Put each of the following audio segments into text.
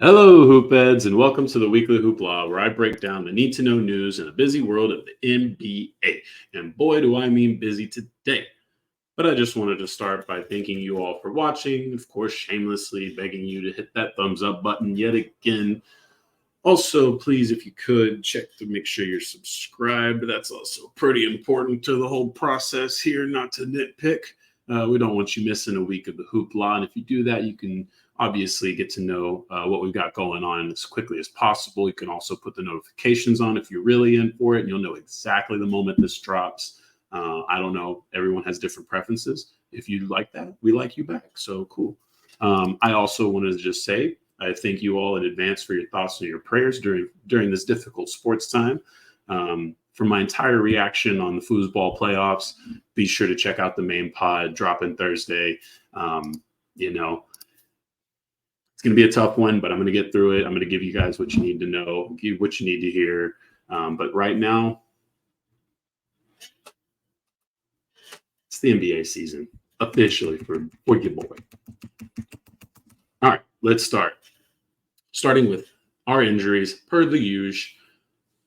Hello, Hoopheads, and welcome to the Weekly Hoopla, where I break down the need-to-know news in the busy world of the NBA. And boy, do I mean busy today. But I just wanted to start by thanking you all for watching. Of course, shamelessly begging you to hit that thumbs up button yet again. Also, please, if you could, check to make sure you're subscribed. That's also pretty important to the whole process here, not to nitpick. We don't want you missing a week of the hoopla. And if you do that, you can obviously get to know what we've got going on as quickly as possible. You can also put the notifications on if you're really in for it, and you'll know exactly the moment this drops. I don't know. Everyone has different preferences. If you like that, we like you back. So cool. I also wanted to just say, I thank you all in advance for your thoughts and your prayers during this difficult sports time. For my entire reaction on the foosball playoffs, be sure to check out the main pod dropping Thursday. It's going to be a tough one, but I'm going to get through it. I'm going to give you guys what you need to know, what you need to hear. But right now, it's the NBA season officially for your boy. All right, let's start. Starting with our injuries, per the usual.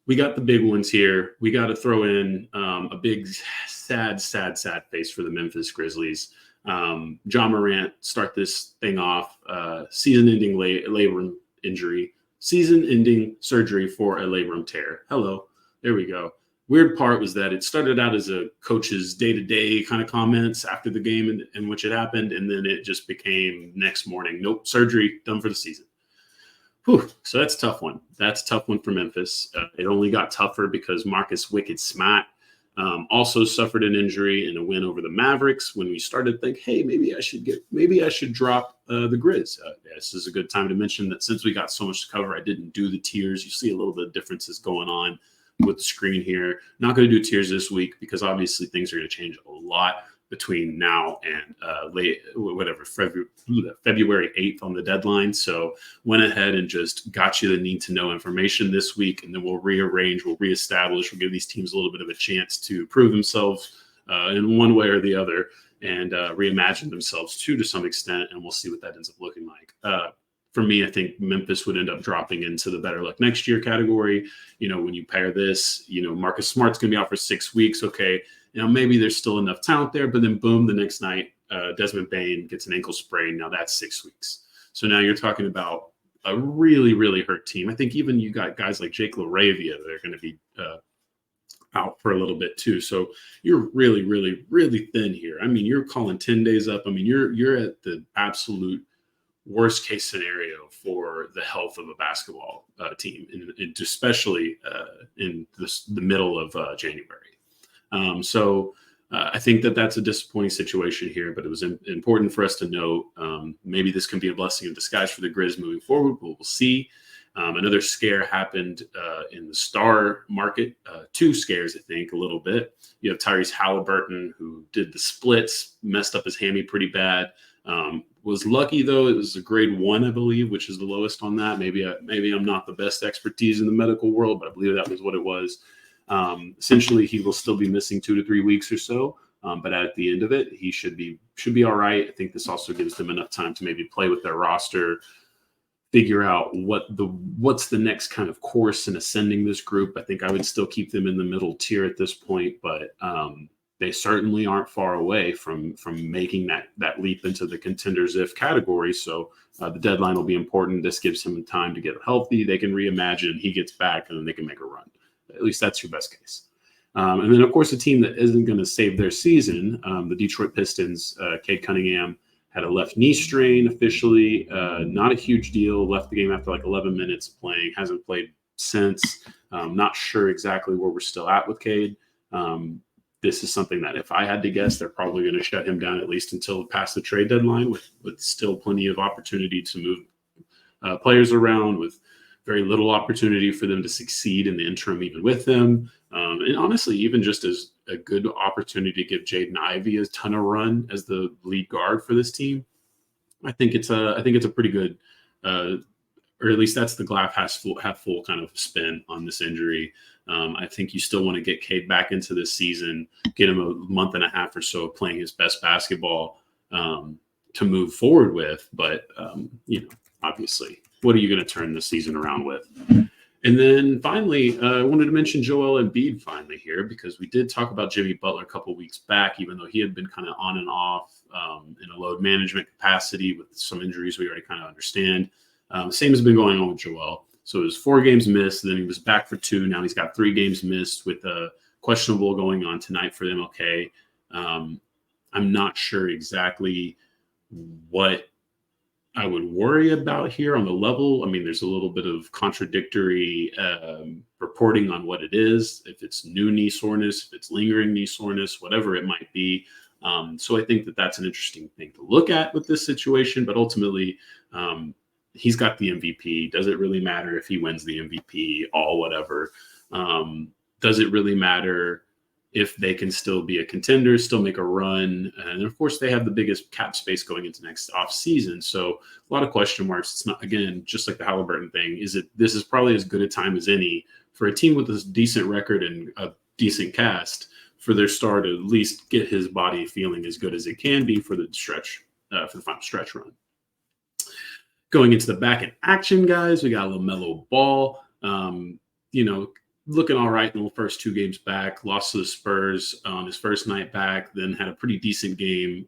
We got the big ones here. We got to throw in a big, sad face for the Memphis Grizzlies. Ja Morant start this thing off. Season-ending labrum injury. Season-ending surgery for a labrum tear. Hello. There we go. Weird part was that it started out as a coach's day-to-day kind of comments after the game in which it happened, and then it just became next morning. Nope, surgery, done for the season. Whew, so that's a tough one. That's a tough one for Memphis. It only got tougher because Marcus Wicked Smart also suffered an injury in a win over the Mavericks when we started to think, hey, maybe I should drop the Grizz. This is a good time to mention that since we got so much to cover, I didn't do the tiers. You see a little bit of differences going on with the screen here. Not going to do tiers this week because obviously things are going to change a lot between now and February 8th on the deadline. So went ahead and just got you the need to know information this week, and then we'll rearrange, we'll reestablish, we'll give these teams a little bit of a chance to prove themselves in one way or the other and reimagine themselves too to some extent, and we'll see what that ends up looking like. For me, I think Memphis would end up dropping into the better luck next year category. When you pair this, Marcus Smart's going to be out for 6 weeks. Okay. Maybe there's still enough talent there, but then boom, the next night, Desmond Bane gets an ankle sprain. Now that's 6 weeks. So now you're talking about a really, really hurt team. I think even you got guys like Jake LaRavia that are going to be out for a little bit too. So you're really, really, really thin here. I mean, you're calling 10 days up. I mean, you're at the absolute worst case scenario for the health of a basketball team, and especially in the middle of January. So I think that's a disappointing situation here, but it was important for us to know maybe this can be a blessing in disguise for the Grizz moving forward. We'll see. Another scare happened in the star market. 2 scares, I think, a little bit. You have Tyrese Haliburton, who did the splits, messed up his hammy pretty bad. Was lucky, though. It was a grade 1, I believe, which is the lowest on that. Maybe I'm not the best expertise in the medical world, but I believe that was what it was. Essentially, he will still be missing 2 to 3 weeks or so, but at the end of it, he should be all right. I think this also gives them enough time to maybe play with their roster, figure out what's the next kind of course in ascending this group. I think I would still keep them in the middle tier at this point, but they certainly aren't far away from making that leap into the contenders if category. So the deadline will be important. This gives him time to get healthy. They can reimagine. He gets back, and then they can make a run. At least that's your best case. And then, of course, a team that isn't going to save their season, the Detroit Pistons. Cade Cunningham had a left knee strain officially. Not a huge deal. Left the game after like 11 minutes of playing. Hasn't played since. Not sure exactly where we're still at with Cade. This is something that if I had to guess, they're probably going to shut him down at least until past the trade deadline with still plenty of opportunity to move players around, with very little opportunity for them to succeed in the interim, even with them. And honestly, even just as a good opportunity to give Jaden Ivey a ton of run as the lead guard for this team, I think it's a pretty good, or at least that's the glass half full kind of spin on this injury. I think you still want to get Cade back into this season, get him a month and a half or so of playing his best basketball to move forward with. But, obviously what are you going to turn this season around with? And then finally, I wanted to mention Joel Embiid finally here, because we did talk about Jimmy Butler a couple of weeks back, even though he had been kind of on and off in a load management capacity with some injuries we already kind of understand. Same has been going on with Joel. So it was 4 games missed, then he was back for 2. Now he's got 3 games missed with a questionable going on tonight for the MLK. I'm not sure exactly what I would worry about here on the level. I mean, there's a little bit of contradictory reporting on what it is, if it's new knee soreness, if it's lingering knee soreness, whatever it might be. So I think that that's an interesting thing to look at with this situation. But ultimately, he's got the MVP. Does it really matter if he wins the MVP? All whatever. Does it really matter if they can still be a contender, still make a run? And of course, they have the biggest cap space going into next off season. So a lot of question marks. It's not, again, just like the Haliburton thing. This is probably as good a time as any for a team with a decent record and a decent cast for their star to at least get his body feeling as good as it can be for the stretch, for the final stretch run. Going into the back in action, guys, we got LaMelo Ball. Looking all right in the first 2 games back, lost to the Spurs on his first night back, then had a pretty decent game,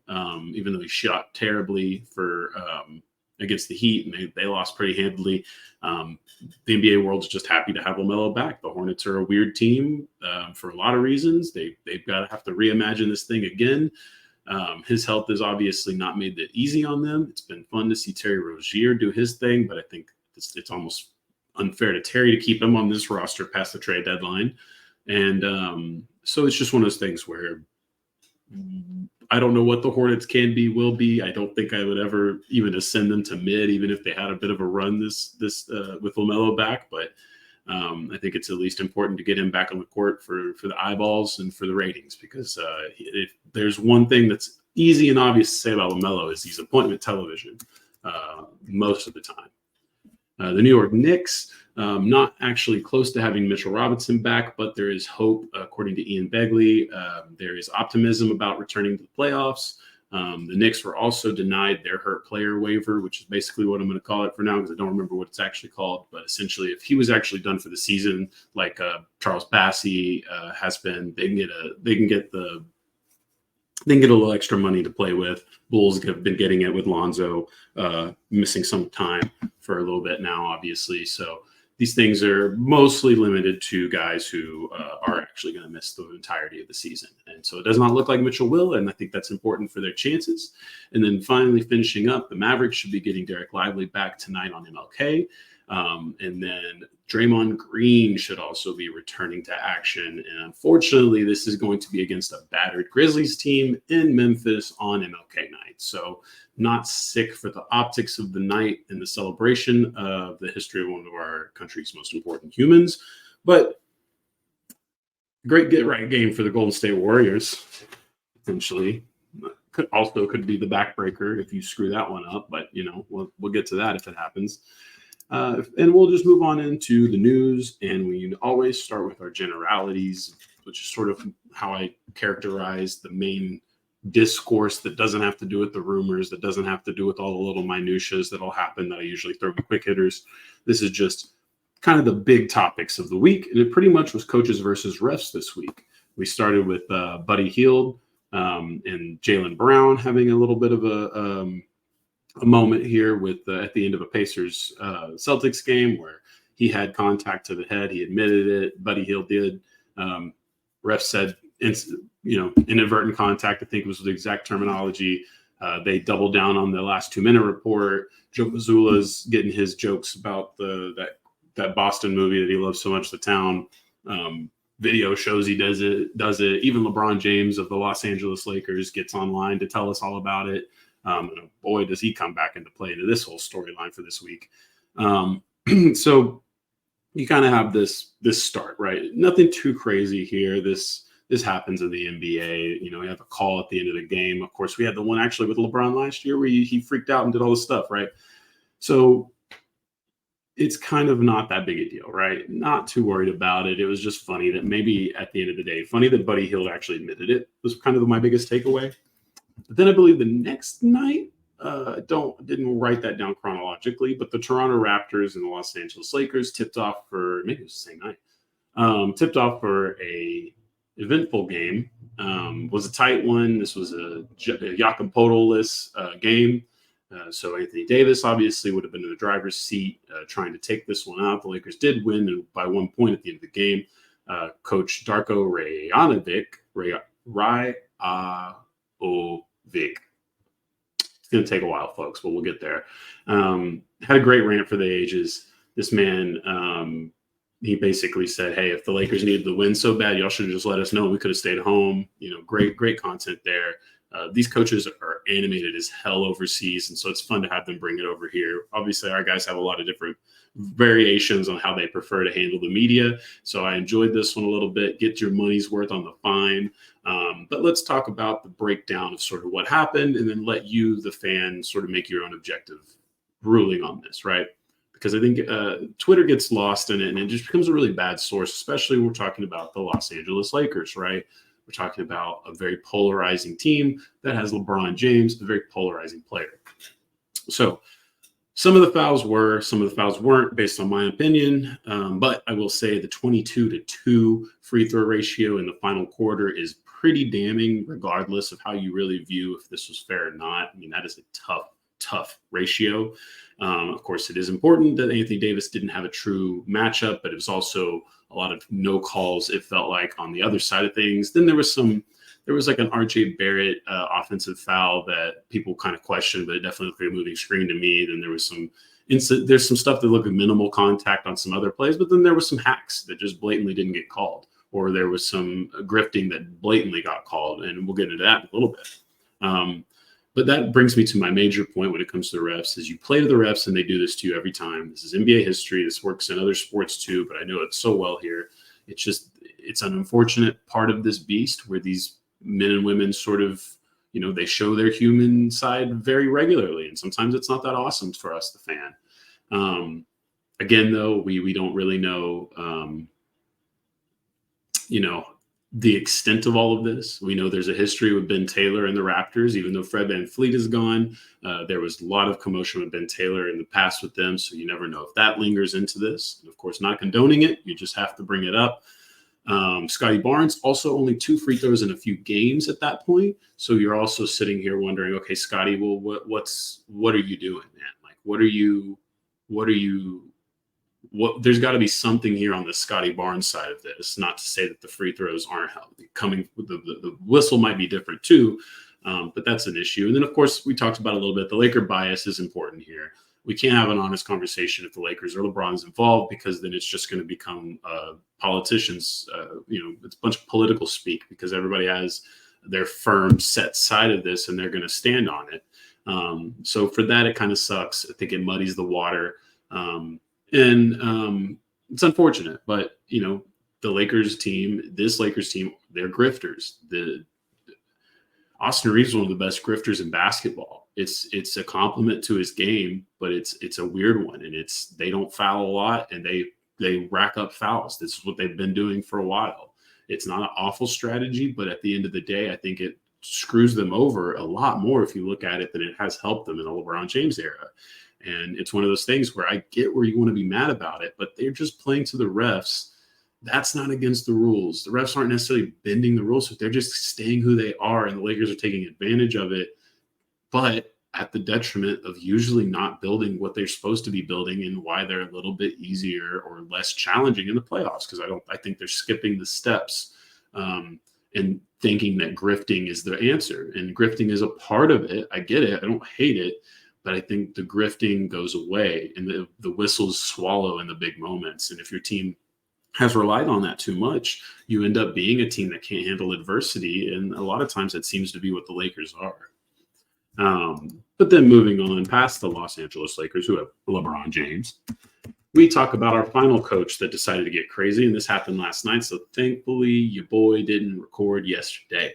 even though he shot terribly for against the Heat, and they lost pretty handily. The NBA world's just happy to have LaMelo back. The Hornets are a weird team for a lot of reasons. They've got to have to reimagine this thing again. His health has obviously not made it easy on them. It's been fun to see Terry Rozier do his thing, but I think it's almost unfair to Terry to keep him on this roster past the trade deadline. And so it's just one of those things where I don't know what the Hornets can be, will be. I don't think I would ever even ascend them to mid, even if they had a bit of a run this with LaMelo back. But I think it's at least important to get him back on the court for the eyeballs and for the ratings, because if there's one thing that's easy and obvious to say about LaMelo is he's appointment television most of the time. The New York Knicks, not actually close to having Mitchell Robinson back, but there is hope, according to Ian Bagley. There is optimism about returning to the playoffs. The Knicks were also denied their hurt player waiver, which is basically what I'm going to call it for now, because I don't remember what it's actually called. But essentially, if he was actually done for the season, like Charles Bassey has been, they can get a little extra money to play with. Bulls have been getting it with Lonzo, missing some time for a little bit now, obviously. So these things are mostly limited to guys who are actually going to miss the entirety of the season. And so it does not look like Mitchell will, and I think that's important for their chances. And then finally finishing up, the Mavericks should be getting Derek Lively back tonight on MLK. And then Draymond Green should also be returning to action. And unfortunately, this is going to be against a battered Grizzlies team in Memphis on MLK night. So not sick for the optics of the night and the celebration of the history of one of our country's most important humans, but great get-right game for the Golden State Warriors, potentially. Could be the backbreaker if you screw that one up, but we'll get to that if it happens. And we'll just move on into the news, and we always start with our generalities, which is sort of how I characterize the main discourse that doesn't have to do with the rumors, that doesn't have to do with all the little minutiae that'll happen that I usually throw with quick hitters. This is just kind of the big topics of the week, and it pretty much was coaches versus refs this week. We started with Buddy Hield and Jaylen Brown having a little bit of a moment here with at the end of a Pacers Celtics game where he had contact to the head. He admitted it. Buddy Hield did. Ref said, inadvertent contact, I think was the exact terminology. They doubled down on the last 2-minute report. Joe Mazzulla's getting his jokes about that Boston movie that he loves so much, The Town. Video shows he does it. Even LeBron James of the Los Angeles Lakers gets online to tell us all about it. And boy, does he come back into play into this whole storyline for this week. So you kind of have this start, right? Nothing too crazy here. This happens in the NBA. We have a call at the end of the game. Of course, we had the one actually with LeBron last year where he freaked out and did all this stuff, right? So it's kind of not that big a deal, right? Not too worried about it. It was just funny that maybe at the end of the day, funny that Buddy Hield actually admitted it was kind of my biggest takeaway. But then I believe the next night, didn't write that down chronologically, but the Toronto Raptors and the Los Angeles Lakers tipped off for, maybe it was the same night, tipped off for a eventful game. Was a tight one. This was a Jakob Podol-less game. So Anthony Davis obviously would have been in the driver's seat trying to take this one out. The Lakers did win by 1 point at the end of the game. Coach Darko Rajakovic. It's going to take a while, folks, but we'll get there. Had a great rant for the ages. This man, he basically said, hey, if the Lakers needed to win so bad, y'all should have just let us know. We could have stayed home. Great content there. These coaches are animated as hell overseas, and so it's fun to have them bring it over here. Obviously, our guys have a lot of different variations on how they prefer to handle the media, so I enjoyed this one a little bit. Get your money's worth on the fine. But let's talk about the breakdown of sort of what happened, and then let you, the fan, sort of make your own objective ruling on this, right? Because I think Twitter gets lost in it, and it just becomes a really bad source, especially when we're talking about the Los Angeles Lakers, right? We're talking about a very polarizing team that has LeBron James, a very polarizing player. So some of the fouls were, some of the fouls weren't, based on my opinion. But I will say the 22-2 free throw ratio in the final quarter is pretty damning, regardless of how you really view if this was fair or not. I mean, that is a tough ratio. Of course, it is important that Anthony Davis didn't have a true matchup, but it was also a lot of no calls, it felt like, on the other side of things. Then there was like an RJ Barrett offensive foul that people kind of questioned, but it definitely looked like a moving screen to me. Then there was there's some stuff that looked like minimal contact on some other plays, but then there was some hacks that just blatantly didn't get called, or there was some grifting that blatantly got called, and we'll get into that in a little bit. But that brings me to my major point when it comes to the refs, is you play to the refs and they do this to you every time. This is NBA history. This works in other sports too, but I know it so well here. It's an unfortunate part of this beast where these men and women sort of, they show their human side very regularly. And sometimes it's not that awesome for us, the fan. Again, though, we don't really know, the extent of all of this. We know there's a history with Ben Taylor and the Raptors. Even though Fred VanVleet is gone, there was a lot of commotion with Ben Taylor in the past with them, so you never know if that lingers into this. And of course, not condoning it, you just have to bring it up. Scotty Barnes, also only 2 free throws in a few games at that point, so you're also sitting here wondering, okay, Scotty, well, what are you doing, man? Like, what are you there's got to be something here on the Scotty Barnes side of this. Not to say that the free throws aren't coming. The whistle might be different too, but that's an issue. And then, of course, we talked about a little bit. The Laker bias is important here. We can't have an honest conversation if the Lakers or LeBron's involved, because then it's just going to become politicians. It's a bunch of political speak, because everybody has their firm set side of this and they're going to stand on it. So for that, it kind of sucks. I think it muddies the water. And it's unfortunate, but the Lakers team, they're grifters. Austin Reeves is one of the best grifters in basketball. It's a compliment to his game, but it's a weird one, and they don't foul a lot, and they rack up fouls. This is what they've been doing for a while. It's not an awful strategy, but at the end of the day, I think it screws them over a lot more if you look at it than it has helped them in the LeBron James era. And it's one of those things where I get where you want to be mad about it, but they're just playing to the refs. That's not against the rules. The refs aren't necessarily bending the rules, but they're just staying who they are, and the Lakers are taking advantage of it, but at the detriment of usually not building what they're supposed to be building, and why they're a little bit easier or less challenging in the playoffs. Because I think they're skipping the steps and thinking that grifting is the answer. And grifting is a part of it. I get it. I don't hate it. But I think the grifting goes away, and the whistles swallow in the big moments. And if your team has relied on that too much, you end up being a team that can't handle adversity. And a lot of times that seems to be what the Lakers are. But then moving on past the Los Angeles Lakers, who have LeBron James, we talk about our final coach that decided to get crazy. And this happened last night. So thankfully, your boy didn't record yesterday.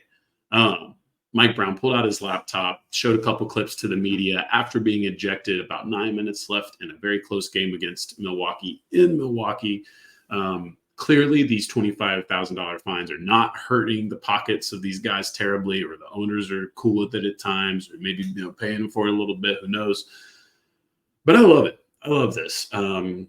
Mike Brown pulled out his laptop, showed a couple clips to the media after being ejected about 9 minutes left in a very close game against Milwaukee in Milwaukee. clearly these $25,000 fines are not hurting the pockets of these guys terribly, or the owners are cool with it at times, or maybe paying them for it a little bit, who knows. But I love it. I love this. I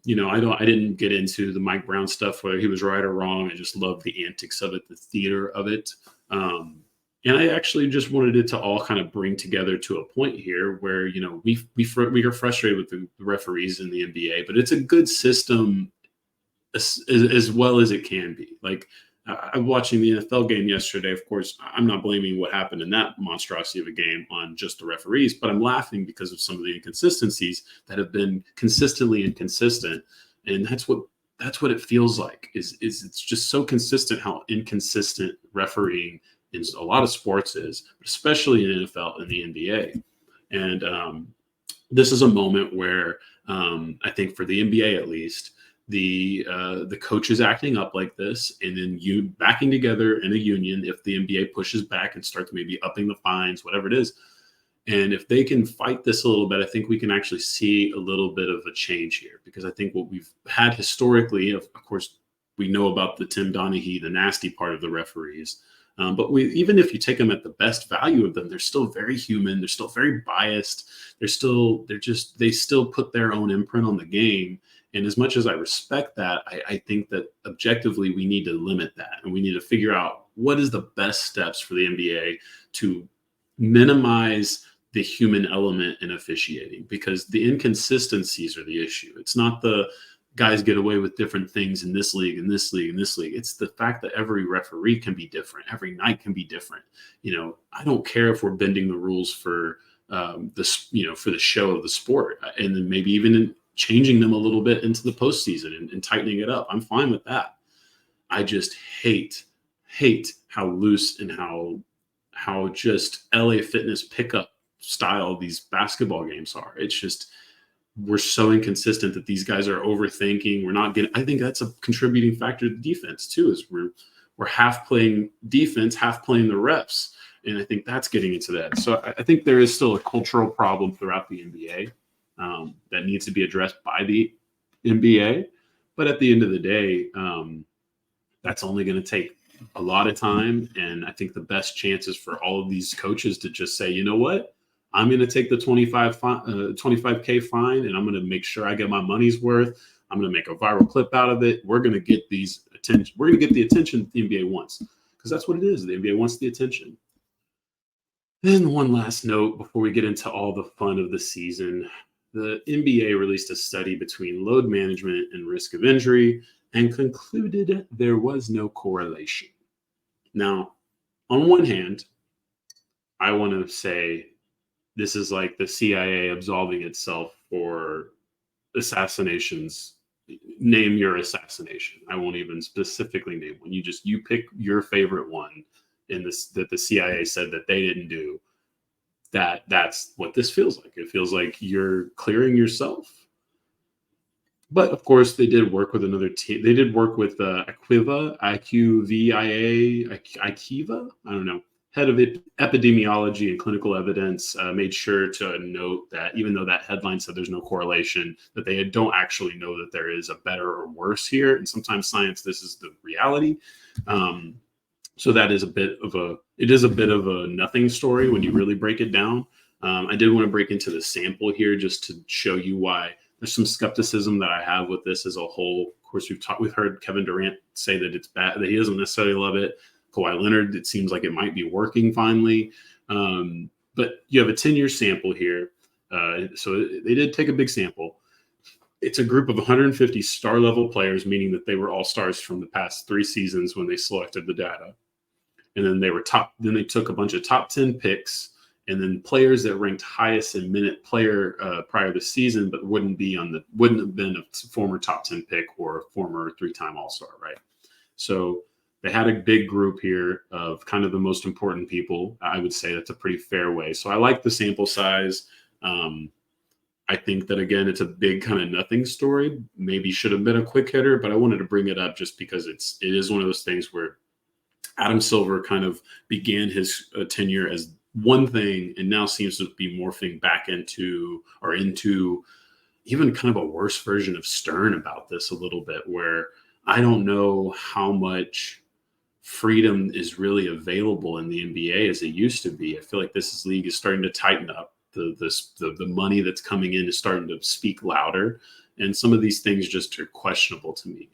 didn't get into the Mike Brown stuff, whether he was right or wrong. I just love the antics of it, the theater of it. And I actually just wanted it to all kind of bring together to a point here where, we are frustrated with the referees in the NBA, but it's a good system as well as it can be. Like, I'm watching the NFL game yesterday. Of course, I'm not blaming what happened in that monstrosity of a game on just the referees, but I'm laughing because of some of the inconsistencies that have been consistently inconsistent. And that's what it feels like is it's just so consistent how inconsistent refereeing in a lot of sports is, especially in NFL and the NBA. And this is a moment where I think for the NBA at least, the coaches acting up like this, and then you backing together in a union if the NBA pushes back and starts maybe upping the fines, whatever it is. And if they can fight this a little bit, I think we can actually see a little bit of a change here, because I think what we've had historically, of course, we know about the Tim Donaghy, the nasty part of the referees. But even if you take them at the best value of them, they're still very human. They're still very biased. They still put their own imprint on the game. And as much as I respect that, I think that objectively we need to limit that, and we need to figure out what is the best steps for the NBA to minimize the human element in officiating, because the inconsistencies are the issue. It's not the guys get away with different things in this league, in this league, in this league. It's the fact that every referee can be different. Every night can be different. I don't care if we're bending the rules for for the show of the sport, and then maybe even changing them a little bit into the postseason and tightening it up. I'm fine with that. I just hate how loose and how just LA Fitness pickup style these basketball games are. It's just, we're so inconsistent that these guys are overthinking. We're not getting, I think that's a contributing factor to defense too, is we're half playing defense, half playing the refs. And I think that's getting into that. So I think there is still a cultural problem throughout the NBA that needs to be addressed by the NBA. But at the end of the day, that's only going to take a lot of time. And I think the best chances for all of these coaches to just say, you know what, I'm going to take the 25K fine, and I'm going to make sure I get my money's worth. I'm going to make a viral clip out of it. We're going to get these attention. We're going to get the attention the NBA wants, because that's what it is. The NBA wants the attention. Then one last note before we get into all the fun of the season. The NBA released a study between load management and risk of injury and concluded there was no correlation. Now, on one hand, I want to say this is like the CIA absolving itself for assassinations. Name your assassination. I won't even specifically name one. You pick your favorite one in this that the CIA said that they didn't do. That's what this feels like. It feels like you're clearing yourself. But of course, they did work with another team. They did work with Iquiva, Iquiva. I don't know. Head of epidemiology and clinical evidence, made sure to note that even though that headline said there's no correlation, that they don't actually know that there is a better or worse here. And sometimes science, this is the reality. So that is a bit of a nothing story when you really break it down. I did want to break into the sample here just to show you why there's some skepticism that I have with this as a whole. Of course, we've heard Kevin Durant say that it's bad, that he doesn't necessarily love it. Kawhi Leonard, it seems like it might be working finally. But you have a 10-year sample here. So they did take a big sample. It's a group of 150 star-level players, meaning that they were all stars from the past 3 seasons when they selected the data. And then they took a bunch of top 10 picks, and then players that ranked highest in minute player prior to the season, but wouldn't have been a former top 10 pick or a former 3-time All-Star, right? So they had a big group here of kind of the most important people. I would say that's a pretty fair way. So I like the sample size. I think that, again, it's a big kind of nothing story. Maybe should have been a quick hitter, but I wanted to bring it up just because it is one of those things where Adam Silver kind of began his tenure as one thing and now seems to be morphing back into even kind of a worse version of Stern about this a little bit, where I don't know how much freedom is really available in the NBA as it used to be. I feel like this league is starting to tighten up. The money that's coming in is starting to speak louder, and some of these things just are questionable to me.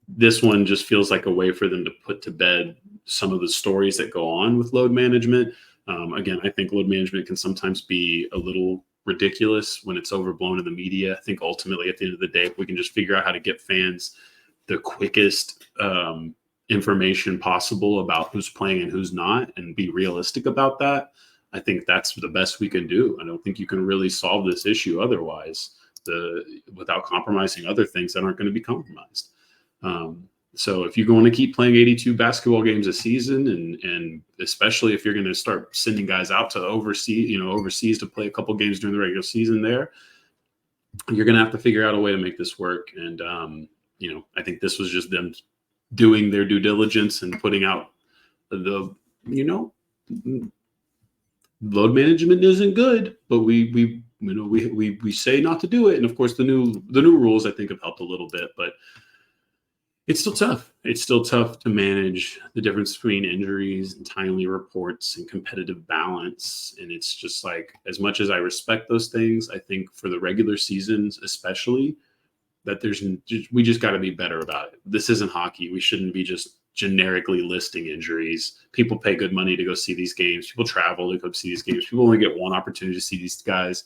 This one just feels like a way for them to put to bed some of the stories that go on with load management. Again, I think load management can sometimes be a little ridiculous when it's overblown in the media. I think ultimately at the end of the day, if we can just figure out how to get fans the quickest information possible about who's playing and who's not, and be realistic about that, I think that's the best we can do. I don't think you can really solve this issue otherwise, without compromising other things that aren't going to be compromised. So if you're going to keep playing 82 basketball games a season, and especially if you're going to start sending guys out to overseas to play a couple games during the regular season there, you're going to have to figure out a way to make this work. And, I think this was just them doing their due diligence and putting out load management isn't good, but we say not to do it. And of course the new rules I think have helped a little bit, but it's still tough. It's still tough to manage the difference between injuries and timely reports and competitive balance. And it's just like, as much as I respect those things, I think for the regular seasons, especially, that we just got to be better about it. This isn't hockey. We shouldn't be just generically listing injuries. People pay good money to go see these games. People travel to go see these games. People only get one opportunity to see these guys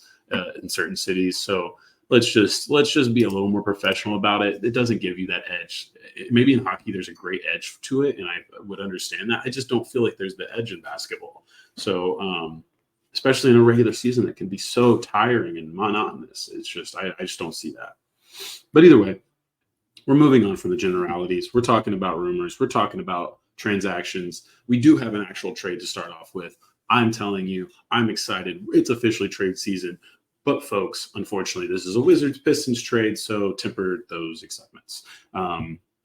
in certain cities. So let's just be a little more professional about it. It doesn't give you that edge. Maybe in hockey there's a great edge to it, and I would understand that. I just don't feel like there's the edge in basketball. So especially in a regular season that can be so tiring and monotonous. It's just I just don't see that. But either way, we're moving on from the generalities. We're talking about rumors. We're talking about transactions. We do have an actual trade to start off with. I'm telling you, I'm excited. It's officially trade season. But folks, unfortunately, this is a Wizards-Pistons trade, so temper those excitements.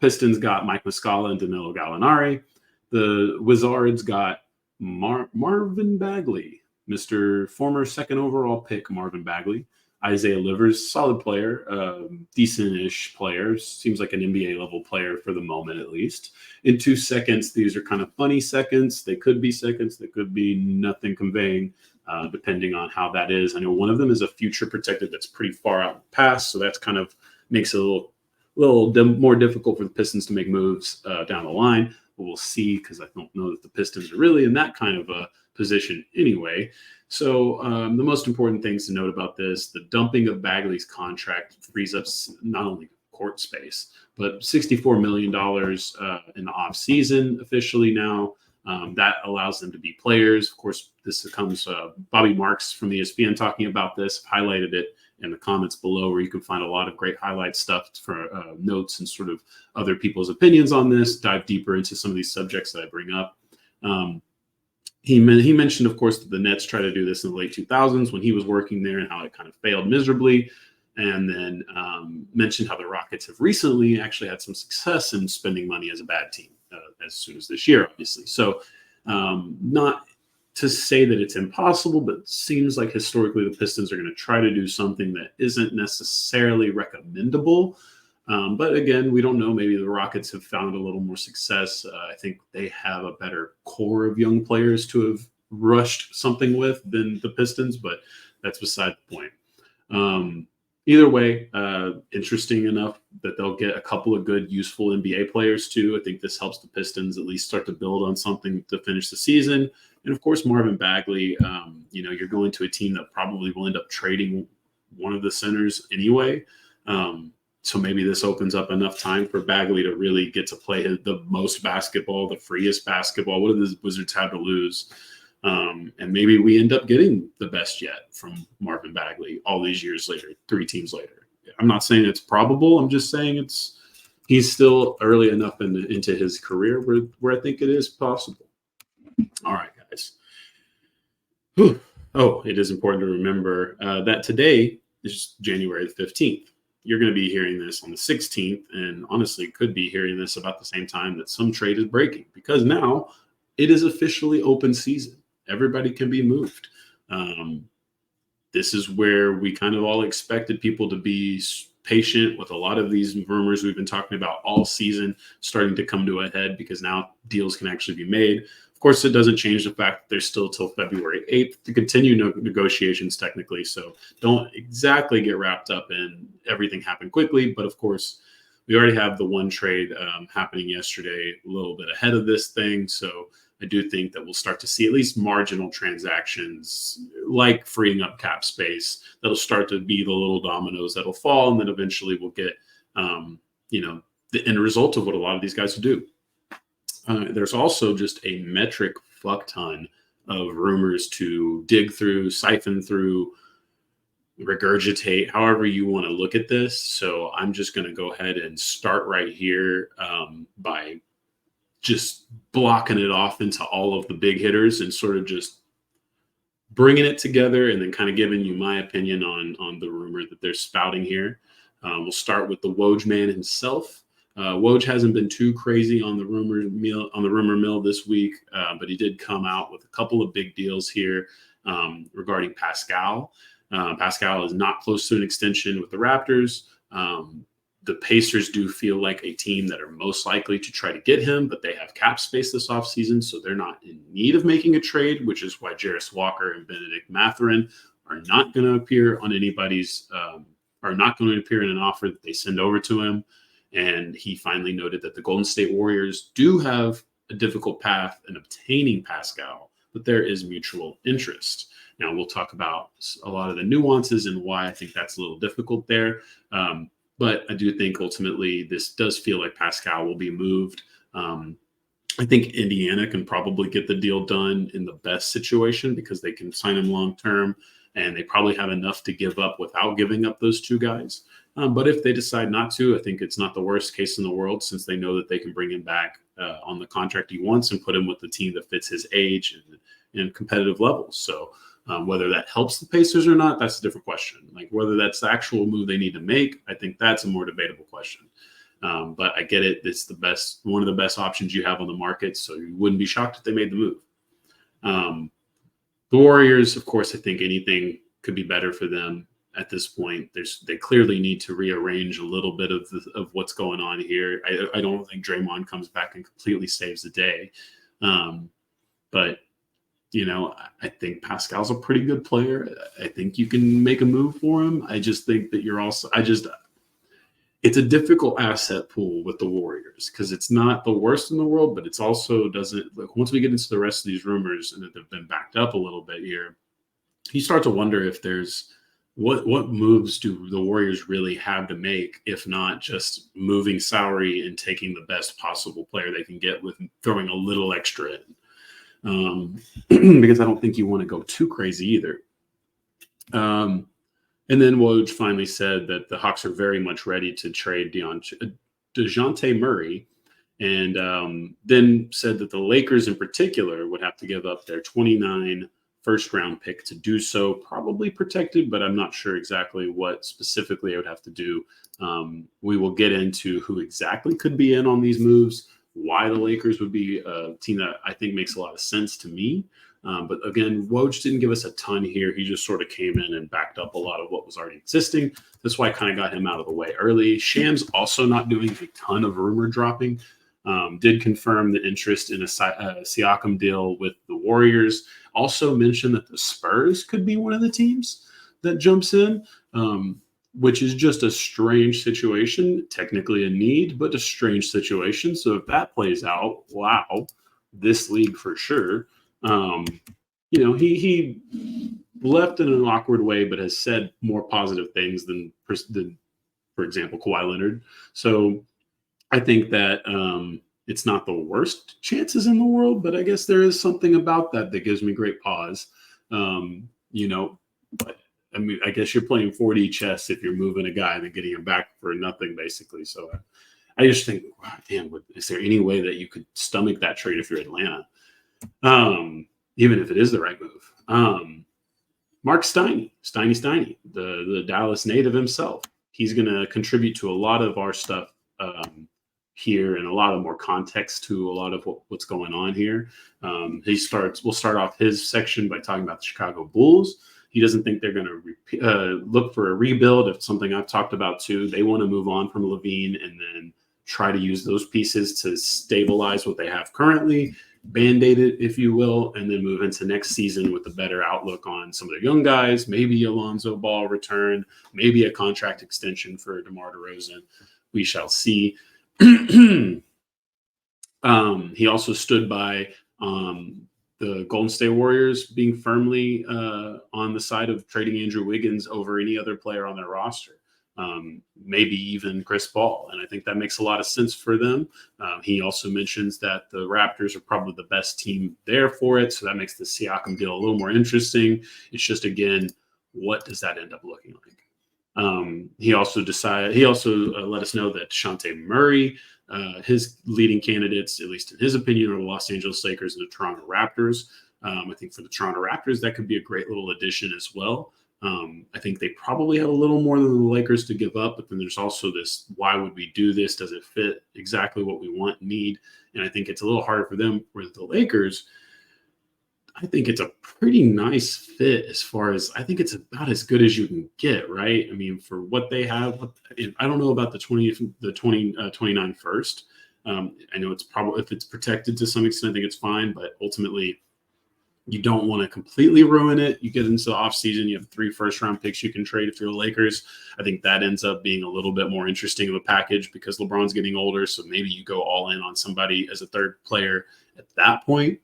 Pistons got Mike Muscala and Danilo Gallinari. The Wizards got Marvin Bagley, Mr. former second overall pick Marvin Bagley. Isaiah Livers, solid player, decent-ish player. Seems like an NBA-level player for the moment, at least. In 2 seconds, these are kind of funny seconds. They could be seconds. They could be nothing conveying, depending on how that is. I know one of them is a future protected that's pretty far out past, so that's kind of makes it a little more difficult for the Pistons to make moves down the line. But we'll see, because I don't know that the Pistons are really in that kind of a position anyway. So the most important things to note about this, the dumping of Bagley's contract frees up not only court space, but $64 million in the offseason officially now. That allows them to be players. Of course, this comes Bobby Marks from ESPN talking about this, highlighted it in the comments below, where you can find a lot of great highlight stuff for notes and sort of other people's opinions on this, dive deeper into some of these subjects that I bring up. He mentioned, of course, that the Nets tried to do this in the late 2000s when he was working there, and how it kind of failed miserably. And then mentioned how the Rockets have recently actually had some success in spending money as a bad team as soon as this year, obviously. So not to say that it's impossible, but it seems like historically the Pistons are going to try to do something that isn't necessarily recommendable. But again, we don't know. Maybe the Rockets have found a little more success. I think they have a better core of young players to have rushed something with than the Pistons, but that's beside the point. Either way, interesting enough that they'll get a couple of good, useful NBA players too. I think this helps the Pistons at least start to build on something to finish the season. And of course, Marvin Bagley, you're going to a team that probably will end up trading one of the centers anyway. So maybe this opens up enough time for Bagley to really get to play the most basketball, the freest basketball. What do the Wizards have to lose? And maybe we end up getting the best yet from Marvin Bagley all these years later, 3 teams later. I'm not saying it's probable. I'm just saying he's still early enough into his career where I think it is possible. All right, guys. Whew. Oh, it is important to remember that today is January the 15th. You're going to be hearing this on the 16th, and honestly could be hearing this about the same time that some trade is breaking, because now it is officially open season. Everybody can be moved. This is where we kind of all expected people to be patient with a lot of these rumors we've been talking about all season starting to come to a head because now deals can actually be made. Of course, it doesn't change the fact that there's still till February 8th to continue negotiations technically. So don't exactly get wrapped up in everything happened quickly. But of course, we already have the one trade happening yesterday, a little bit ahead of this thing. So I do think that we'll start to see at least marginal transactions like freeing up cap space. That'll start to be the little dominoes that'll fall. And then eventually we'll get, the end result of what a lot of these guys will do. There's also just a metric fuck ton of rumors to dig through, siphon through, regurgitate, however you want to look at this. So I'm just going to go ahead and start right here by just blocking it off into all of the big hitters and sort of just bringing it together and then kind of giving you my opinion on the rumor that they're spouting here. We'll start with the Woj man himself. Woj hasn't been too crazy on the rumor mill this week, but he did come out with a couple of big deals here regarding Pascal. Pascal is not close to an extension with the Raptors. The Pacers do feel like a team that are most likely to try to get him, but they have cap space this offseason, so they're not in need of making a trade, which is why Jarris Walker and Benedict Mathurin are not going to appear on are not going to appear in an offer that they send over to him. And he finally noted that the Golden State Warriors do have a difficult path in obtaining Pascal, but there is mutual interest. Now, we'll talk about a lot of the nuances and why I think that's a little difficult there. But I do think ultimately this does feel like Pascal will be moved. I think Indiana can probably get the deal done in the best situation because they can sign him long-term and they probably have enough to give up without giving up those two guys. But if they decide not to, I think it's not the worst case in the world since they know that they can bring him back on the contract he wants and put him with the team that fits his age and competitive levels. So whether that helps the Pacers or not, that's a different question. Like whether that's the actual move they need to make, I think that's a more debatable question. But I get it. It's one of the best options you have on the market. So you wouldn't be shocked if they made the move. The Warriors, of course, I think anything could be better for them at this point. They clearly need to rearrange a little bit of what's going on here. I don't think Draymond comes back and completely saves the day. But I think Pascal's a pretty good player. I think you can make a move for him. I just think that it's a difficult asset pool with the Warriors because it's not the worst in the world, but it's also once we get into the rest of these rumors and that they've been backed up a little bit here, you start to wonder if there's what moves do the Warriors really have to make, if not just moving salary and taking the best possible player they can get with throwing a little extra in. Because I don't think you want to go too crazy either. And then Woj finally said that the Hawks are very much ready to trade Dejounte Murray, and then said that the Lakers in particular would have to give up their 29 first-round pick to do so, probably protected, but I'm not sure exactly what specifically I would have to do. We will get into who exactly could be in on these moves, why the Lakers would be a team that I think makes a lot of sense to me. But again, Woj didn't give us a ton here. He just sort of came in and backed up a lot of what was already existing. That's why I kind of got him out of the way early. Shams also not doing a ton of rumor dropping. Did confirm the interest in a Siakam deal with the Warriors. Also mentioned that the Spurs could be one of the teams that jumps in, which is just a strange situation. Technically a need, but a strange situation. So if that plays out, wow, this league for sure. He left in an awkward way, but has said more positive things than for example, Kawhi Leonard. So I think that it's not the worst chances in the world, but I guess there is something about that gives me great pause. But I mean, I guess you're playing 4D chess if you're moving a guy and then getting him back for nothing, basically. So I just think, wow, damn, is there any way that you could stomach that trade if you're Atlanta? Even if it is the right move. Marc Stein, the Dallas native himself. He's going to contribute to a lot of our stuff here and a lot of more context to a lot of what's going on here. We'll start off his section by talking about the Chicago Bulls. He doesn't think they're going to look for a rebuild. It's something I've talked about too. They want to move on from LaVine and then try to use those pieces to stabilize what they have currently, Band-Aid it, if you will, and then move into next season with a better outlook on some of the young guys, maybe Alonzo Ball return, maybe a contract extension for DeMar DeRozan. We shall see. He also stood by the Golden State Warriors being firmly on the side of trading Andrew Wiggins over any other player on their roster. Maybe even Chris Paul. And I think that makes a lot of sense for them. He also mentions that the Raptors are probably the best team there for it. So that makes the Siakam deal a little more interesting. It's just, again, what does that end up looking like? He also let us know that Dejounte Murray, his leading candidates, at least in his opinion, are the Los Angeles Lakers and the Toronto Raptors. I think for the Toronto Raptors, that could be a great little addition as well. I think they probably have a little more than the Lakers to give up, but then there's also this, why would we do this? Does it fit exactly what we want and need? And I think it's a little harder for them. With the Lakers, I think it's a pretty nice fit as far as, I think it's about as good as you can get, right? I mean, for what they have, I don't know about the 29 first. I know it's probably, if it's protected to some extent, I think it's fine, but ultimately, you don't want to completely ruin it. You get into the offseason, you have 3 first-round picks you can trade if you're the Lakers. I think that ends up being a little bit more interesting of a package because LeBron's getting older, so maybe you go all in on somebody as a third player at that point.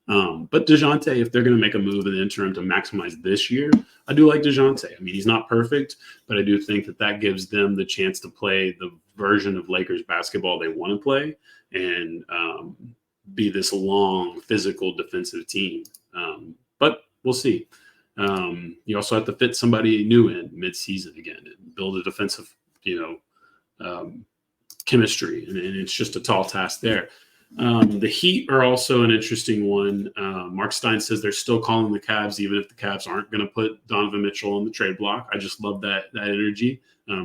But Dejounte, if they're going to make a move in the interim to maximize this year, I do like Dejounte. I mean, he's not perfect, but I do think that gives them the chance to play the version of Lakers basketball they want to play and be this long, physical, defensive team. But we'll see. You also have to fit somebody new in mid-season again and build a defensive, chemistry. And it's just a tall task there. The Heat are also an interesting one. Marc Stein says they're still calling the Cavs, even if the Cavs aren't going to put Donovan Mitchell on the trade block. I just love that energy.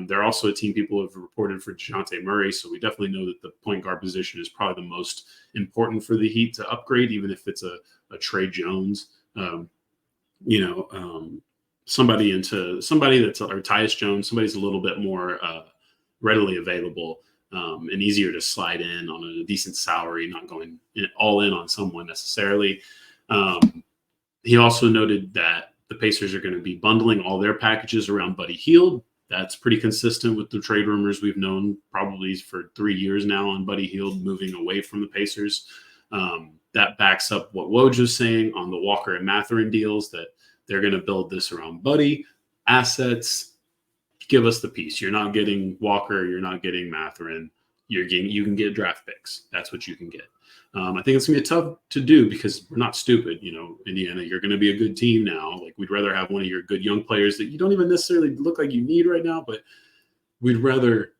They're also a team people have reported for Dejounte Murray, so we definitely know that the point guard position is probably the most important for the Heat to upgrade, even if it's a Trey Jones, somebody that's, or Tyus Jones, somebody's a little bit more readily available and easier to slide in on a decent salary, not going all in on someone necessarily. He also noted that the Pacers are going to be bundling all their packages around Buddy Hield. That's pretty consistent with the trade rumors we've known probably for 3 years now on Buddy Hield moving away from the Pacers. That backs up what Woj was saying on the Walker and Mathurin deals, that they're going to build this around Buddy. Assets, give us the piece. You're not getting Walker. You're not getting Mathurin. You can get draft picks. That's what you can get. I think it's going to be tough to do because we're not stupid. Indiana, you're going to be a good team now. Like, we'd rather have one of your good young players that you don't even necessarily look like you need right now, but we'd rather,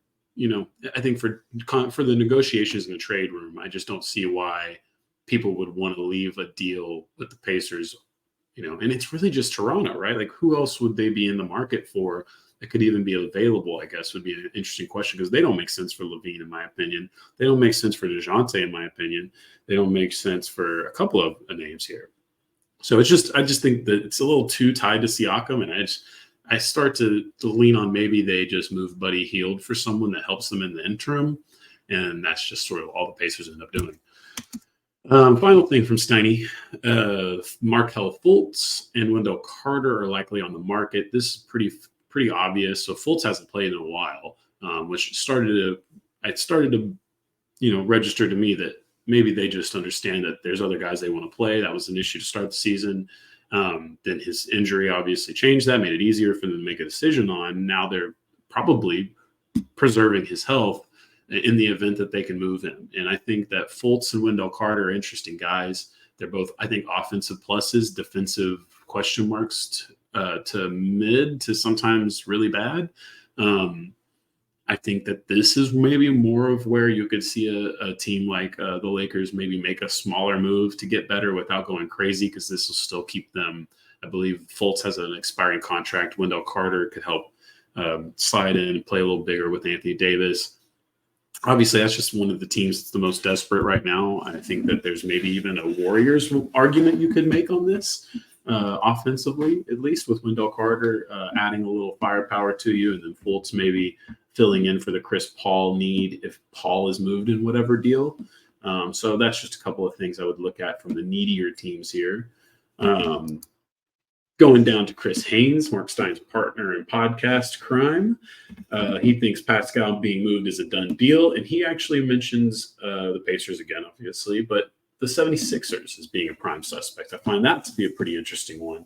I think for the negotiations in the trade room, I just don't see why people would want to leave a deal with the Pacers, and it's really just Toronto, right? Like, who else would they be in the market for that could even be available, I guess, would be an interesting question, because they don't make sense for LaVine, in my opinion. They don't make sense for Dejounte, in my opinion. They don't make sense for a couple of names here. So I just think that it's a little too tied to Siakam, and I start to lean on maybe they just move Buddy Hield for someone that helps them in the interim, and that's just sort of all the Pacers end up doing. Final thing from Steiny, Markelle Fultz and Wendell Carter are likely on the market. This is pretty obvious. So Fultz hasn't played in a while, which started to register to me that maybe they just understand that there's other guys they want to play. That was an issue to start the season. Then his injury obviously changed that, made it easier for them to make a decision on. Now they're probably preserving his health in the event that they can move him. And I think that Fultz and Wendell Carter are interesting guys. They're both, I think, offensive pluses, defensive question marks to mid to sometimes really bad. I think that this is maybe more of where you could see a team like the Lakers maybe make a smaller move to get better without going crazy, because this will still keep them. I believe Fultz has an expiring contract. Wendell Carter could help slide in and play a little bigger with Anthony Davis. Obviously, that's just one of the teams that's the most desperate right now. I think that there's maybe even a Warriors argument you could make on this. offensively, at least with Wendell Carter adding a little firepower to you, and then Fultz maybe filling in for the Chris Paul need if Paul is moved in whatever deal. So that's just a couple of things I would look at from the needier teams here. Going down to Chris Haynes, Marc Stein's partner in podcast crime. He thinks Pascal being moved is a done deal, and he actually mentions the Pacers again, obviously, but the 76ers as being a prime suspect. I find that to be a pretty interesting one.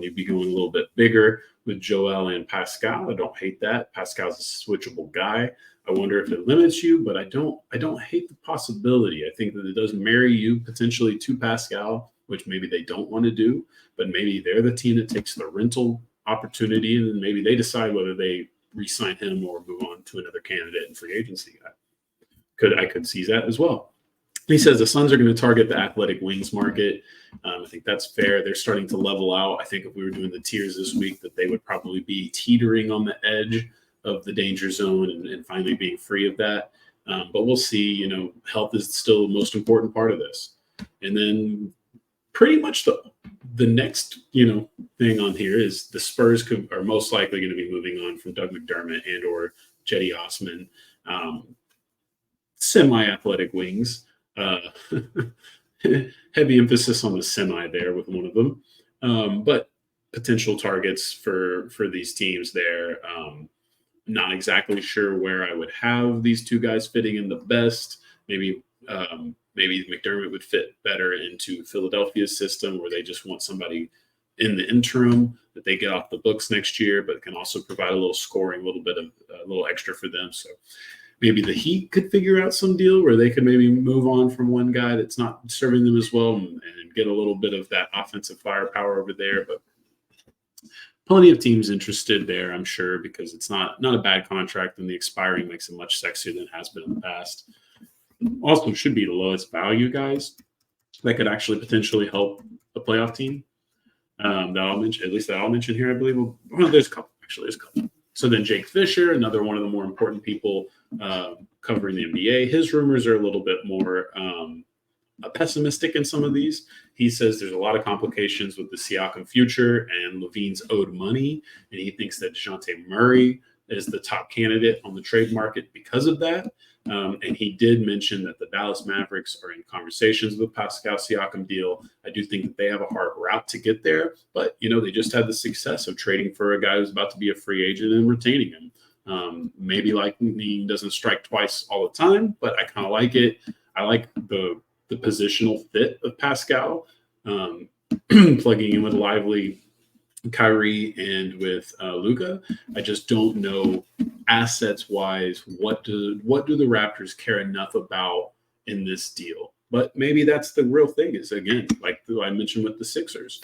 You'd be going a little bit bigger with Joel and Pascal. I don't hate that. Pascal's a switchable guy. I wonder if it limits you, but I don't hate the possibility. I think that it does marry you potentially to Pascal, which maybe they don't want to do, but maybe they're the team that takes the rental opportunity, and then maybe they decide whether they re-sign him or move on to another candidate in free agency. I could see that as well. He says the Suns are going to target the athletic wings market. I think that's fair. They're starting to level out. I think if we were doing the tiers this week, that they would probably be teetering on the edge of the danger zone and finally being free of that. But we'll see. Health is still the most important part of this. And then pretty much the next thing on here is the Spurs are most likely going to be moving on from Doug McDermott and or Cedi Osman. Semi-athletic wings. Heavy emphasis on the semi there with one of them, but potential targets for these teams there. Not exactly sure where I would have these two guys fitting in the best. Maybe McDermott would fit better into Philadelphia's system, where they just want somebody in the interim that they get off the books next year, but can also provide a little scoring, a little extra for them. So maybe the Heat could figure out some deal where they could maybe move on from one guy that's not serving them as well and get a little bit of that offensive firepower over there. But plenty of teams interested there, I'm sure, because it's not a bad contract, and the expiring makes it much sexier than it has been in the past. Also should be the lowest value guys that could actually potentially help a playoff team. That I'll mention here, I believe. Well, there's a couple. Actually, there's a couple. So then Jake Fischer, another one of the more important people covering the NBA. His rumors are a little bit more pessimistic in some of these. He says there's a lot of complications with the Siakam future and Levine's owed money, and he thinks that Dejounte Murray is the top candidate on the trade market because of that. And he did mention that the Dallas Mavericks are in conversations with Pascal Siakam deal. I do think that they have a hard route to get there, but they just had the success of trading for a guy who's about to be a free agent and retaining him. Maybe lightning doesn't strike twice all the time, but I kind of like it. I like the positional fit of Pascal, plugging in with Lively, Kyrie, and with Luka. I just don't know assets wise what do the Raptors care enough about in this deal. But maybe that's the real thing, is again, like I mentioned with the Sixers,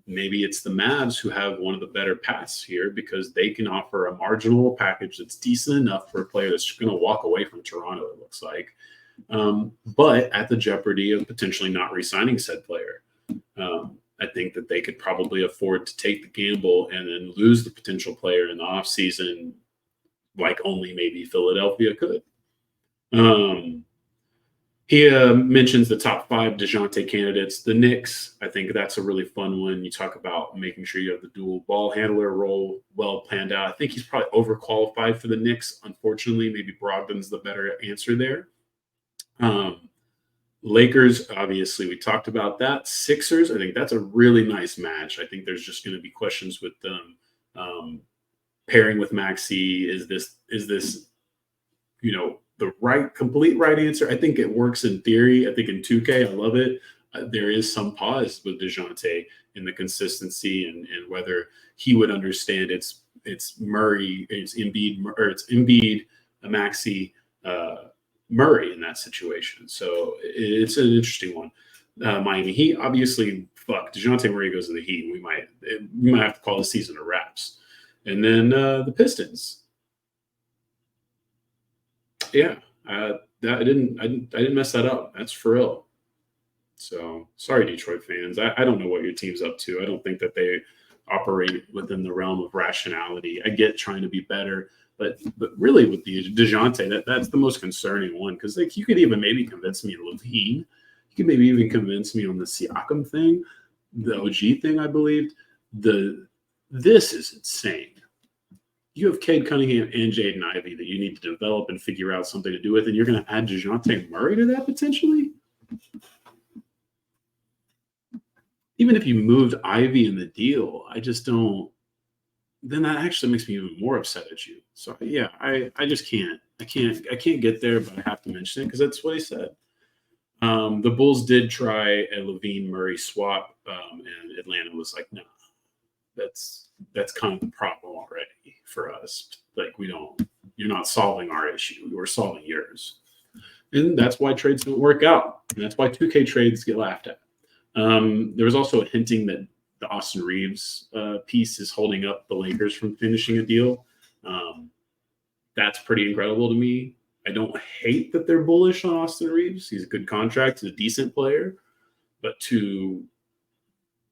maybe it's the Mavs who have one of the better paths here because they can offer a marginal package that's decent enough for a player that's going to walk away from Toronto, it looks like, but at the jeopardy of potentially not re-signing said player. I think that they could probably afford to take the gamble and then lose the potential player in the offseason like only maybe Philadelphia could. He mentions the top 5 Dejounte candidates. The Knicks, I think that's a really fun one. You talk about making sure you have the dual ball handler role well planned out. I think he's probably overqualified for the Knicks. Unfortunately, maybe Brogdon's the better answer there. Lakers, obviously, we talked about that. Sixers, I think that's a really nice match. I think there's just going to be questions with them pairing with Maxey. Is this the complete right answer? I think it works in theory. I think in 2K, I love it. There is some pause with Dejounte in the consistency and whether he would understand it's Murray, it's Embiid, Maxey, Murray in that situation. So it's an interesting one. Miami Heat, obviously, Dejounte Murray goes to the Heat. We might have to call the season a wraps. And then the Pistons. Yeah, I didn't mess that up. That's for real. So sorry, Detroit fans. I don't know what your team's up to. I don't think that they operate within the realm of rationality. I get trying to be better, but really with the Dejounte, that's the most concerning one, because you could even maybe convince me of Levine. You could maybe even convince me on the Siakam thing. the OG thing, I believed. This is insane. You have Cade Cunningham and Jaden Ivey that you need to develop and figure out something to do with, and you're going to add Dejounte Murray to that potentially? Even if you moved Ivy in the deal, I just don't. Then that actually makes me even more upset at you. So yeah, I just can't. I can't get there, but I have to mention it because that's what he said. The Bulls did try a Levine-Murray swap, and Atlanta was like, no, that's kind of the problem already for us. Like, you're not solving our issue. We're solving yours. And that's why trades don't work out. And that's why 2K trades get laughed at. There was also a hinting that the Austin Reeves piece is holding up the Lakers from finishing a deal. That's pretty incredible to me. I don't hate that they're bullish on Austin Reeves. He's a good contract. He's a decent player. But to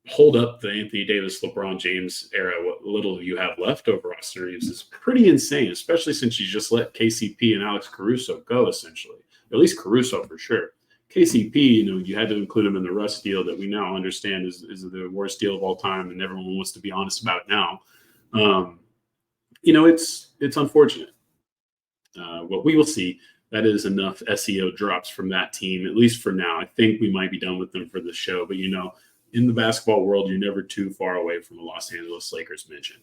hold up the Anthony Davis, LeBron James era, what little you have left over Austin Reeves is pretty insane, especially since you just let KCP and Alex Caruso go, essentially. At least Caruso for sure. KCP, you had to include him in the Russ deal that we now understand is the worst deal of all time, and everyone wants to be honest about it now. It's unfortunate. What we will see, that is enough SEO drops from that team, at least for now. I think we might be done with them for the show, but in the basketball world, you're never too far away from a Los Angeles Lakers mention.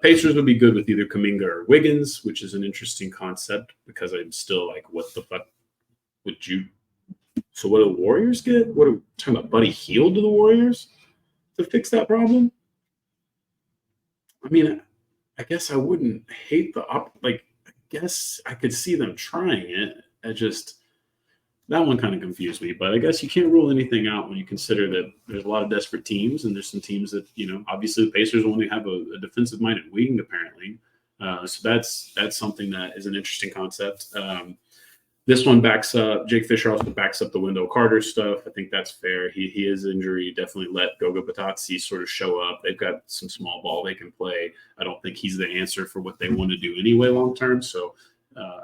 Pacers would be good with either Kuminga or Wiggins, which is an interesting concept because I'm still like, what the fuck would you? So what do the Warriors get? What are we talking about? Buddy Hield to the Warriors to fix that problem? I mean, I guess I wouldn't hate I guess I could see them trying it. That one kind of confused me, but I guess you can't rule anything out when you consider that there's a lot of desperate teams, and there's some teams that, obviously the Pacers only have a defensive-minded wing, apparently. So that's something that is an interesting concept. This one backs up. Jake Fisher also backs up the Wendell Carter stuff. I think that's fair. He is injury. Definitely let Goga Batazzi sort of show up. They've got some small ball they can play. I don't think he's the answer for what they want to do anyway long term. So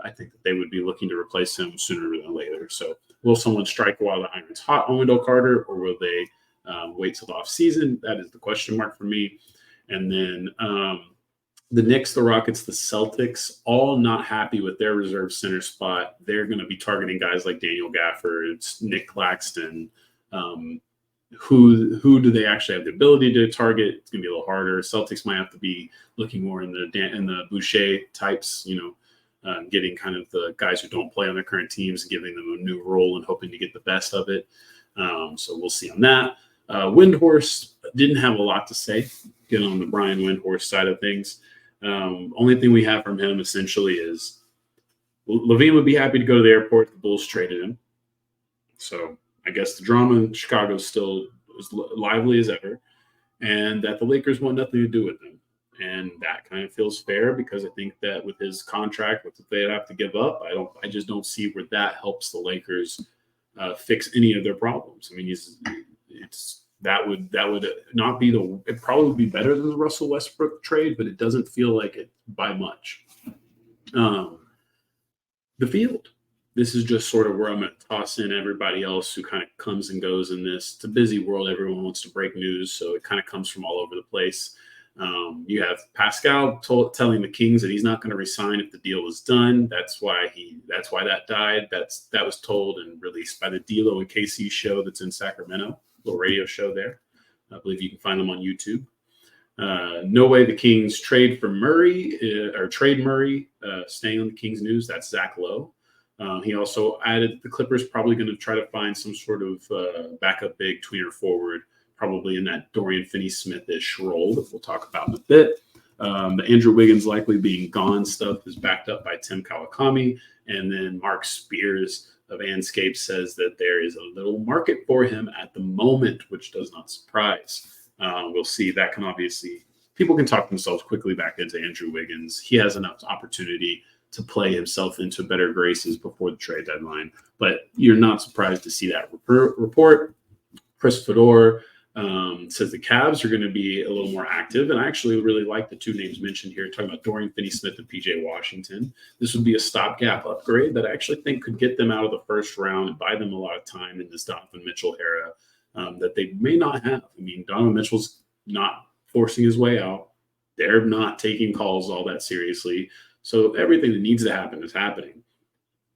I think that they would be looking to replace him sooner than later. So will someone strike while the iron's hot on Wendell Carter, or will they wait till the offseason? That is the question mark for me. And then the Knicks, the Rockets, the Celtics, all not happy with their reserve center spot. They're going to be targeting guys like Daniel Gafford, Nick Claxton. Who do they actually have the ability to target? It's going to be a little harder. Celtics might have to be looking more in the Boucher types, getting kind of the guys who don't play on their current teams and giving them a new role and hoping to get the best of it. So we'll see on that. Windhorst didn't have a lot to say. Get on the Brian Windhorst side of things. Only thing we have from him essentially is Levine would be happy to go to the airport. The Bulls traded him. So I guess the drama in Chicago is still as lively as ever, and that the Lakers want nothing to do with him. And that kind of feels fair because I think that with his contract, what they'd have to give up, I just don't see where that helps the Lakers fix any of their problems. I mean, that would not be it probably would be better than the Russell Westbrook trade, but it doesn't feel like it by much. The field. This is just sort of where I'm going to toss in everybody else who kind of comes and goes in this. It's a busy world. Everyone wants to break news, so it kind of comes from all over the place. You have Pascal telling the Kings that he's not going to resign if the deal was done. That's why that died. That was told and released by the D'Lo and KC show that's in Sacramento. Little radio show there. I believe you can find them on YouTube. No way the Kings trade Murray, staying on the Kings news. That's Zach Lowe. He also added the Clippers probably going to try to find some sort of backup big tweener forward, probably in that Dorian Finney-Smith-ish role that we'll talk about in a bit. The Andrew Wiggins likely being gone stuff is backed up by Tim Kawakami. And then Mark Spears of Anscape says that there is a little market for him at the moment, which does not surprise. We'll see. That can obviously, people can talk themselves quickly back into Andrew Wiggins. He has enough opportunity to play himself into better graces before the trade deadline. But you're not surprised to see that report. Chris Fedor says the Cavs are going to be a little more active. And I actually really like the two names mentioned here, talking about Dorian Finney-Smith and PJ Washington. This would be a stopgap upgrade that I actually think could get them out of the first round and buy them a lot of time in this Donovan Mitchell era. that they may not have. I mean, Donovan Mitchell's not forcing his way out. They're not taking calls all that seriously. So everything that needs to happen is happening.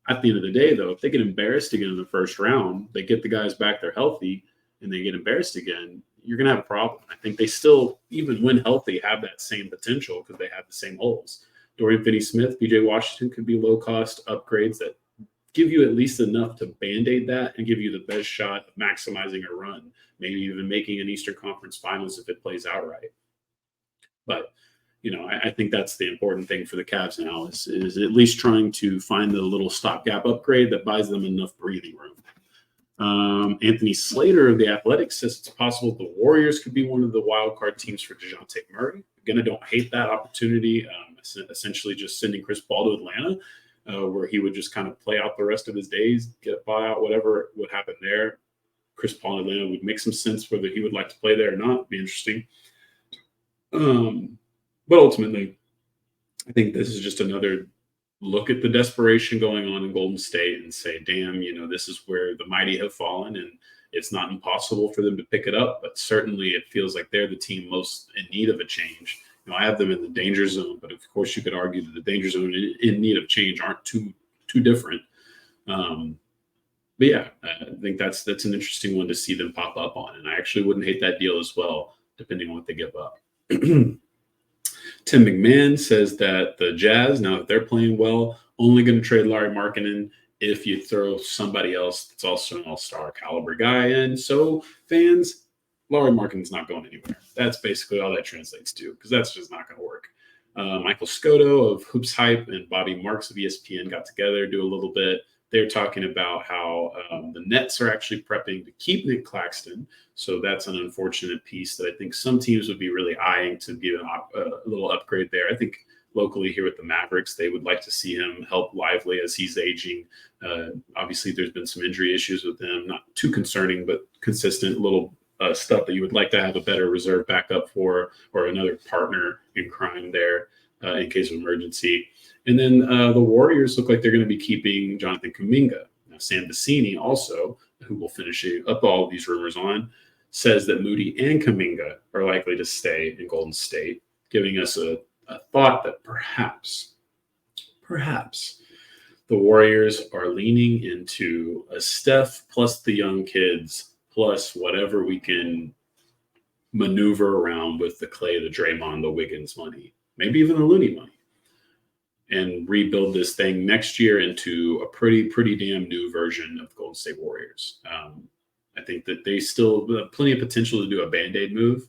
At the end of the day, though, if they get embarrassed again in the first round, they get the guys back, they're healthy, and they get embarrassed again, you're going to have a problem. I think they still, even when healthy, have that same potential because they have the same holes. Dorian Finney-Smith, PJ Washington could be low-cost upgrades that give you at least enough to Band-Aid that and give you the best shot of maximizing a run, maybe even making an Eastern Conference Finals if it plays out right. But, I think that's the important thing for the Cavs now is at least trying to find the little stopgap upgrade that buys them enough breathing room. Anthony Slater of The Athletic says it's possible the Warriors could be one of the wild card teams for Dejounte Murray. Again, I don't hate that opportunity. Essentially just sending Chris Paul to Atlanta, where he would just kind of play out the rest of his days, get a buyout, whatever would happen there. Chris Paul in Atlanta would make some sense whether he would like to play there or not. Be interesting. But ultimately, I think this is just another look at the desperation going on in Golden State and say, damn, this is where the mighty have fallen, and it's not impossible for them to pick it up, but certainly it feels like they're the team most in need of a change. I have them in the danger zone, but of course you could argue that the danger zone and in need of change aren't too different. But yeah, I think that's an interesting one to see them pop up on, and I actually wouldn't hate that deal as well, depending on what they give up. Tim McMahon says that the Jazz, now that they're playing well, only going to trade Lauri Markkanen if you throw somebody else that's also an all-star caliber guy in. So fans, Lauri Markkanen's not going anywhere. That's basically all that translates to, because that's just not going to work. Michael Scotto of Hoops Hype and Bobby Marks of ESPN got together, do a little bit. They're talking about how the Nets are actually prepping to keep Nick Claxton. So that's an unfortunate piece that I think some teams would be really eyeing to give a little upgrade there. I think locally here with the Mavericks, they would like to see him help Lively as he's aging. Obviously, there's been some injury issues with him, not too concerning, but consistent little stuff that you would like to have a better reserve backup for, or another partner in crime there in case of emergency. And then the Warriors look like they're going to be keeping Jonathan Kuminga. Now, Sam Vecini also, who will finish up all of these rumors on, says that Moody and Kuminga are likely to stay in Golden State, giving us a thought that perhaps the Warriors are leaning into a Steph plus the young kids plus whatever we can maneuver around with the Clay, the Draymond, the Wiggins money, maybe even the Looney money, and rebuild this thing next year into a pretty damn new version of the Golden State Warriors. I think that they still have plenty of potential to do a Band-Aid move,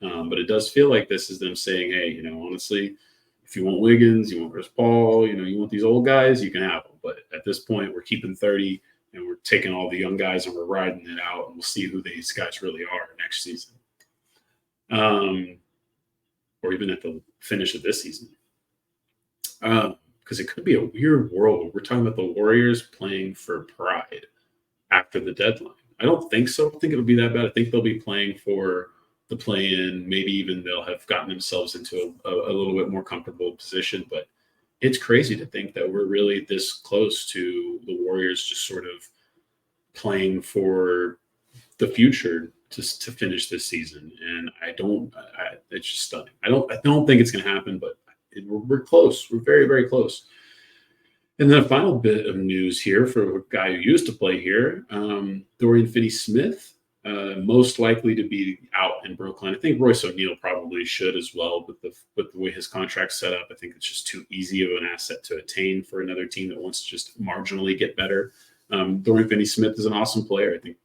but it does feel like this is them saying, hey, honestly, if you want Wiggins, you want Chris Paul, you want these old guys, you can have them. But at this point, we're keeping 30, and we're taking all the young guys and we're riding it out, and we'll see who these guys really are next season. Or even at the finish of this season. Because it could be a weird world where we're talking about the Warriors playing for pride after the deadline. I don't think so. I don't think it'll be that bad. I think they'll be playing for the play-in. Maybe even they'll have gotten themselves into a little bit more comfortable position. But it's crazy to think that we're really this close to the Warriors just sort of playing for the future to finish this season. And it's just stunning. I don't think it's going to happen, but we're close. We're very, very close. And then a final bit of news here for a guy who used to play here, Dorian Finney-Smith, most likely to be out in Brooklyn. I think Royce O'Neal probably should as well, but the way his contract's set up, I think it's just too easy of an asset to attain for another team that wants to just marginally get better. Dorian Finney-Smith is an awesome player. I think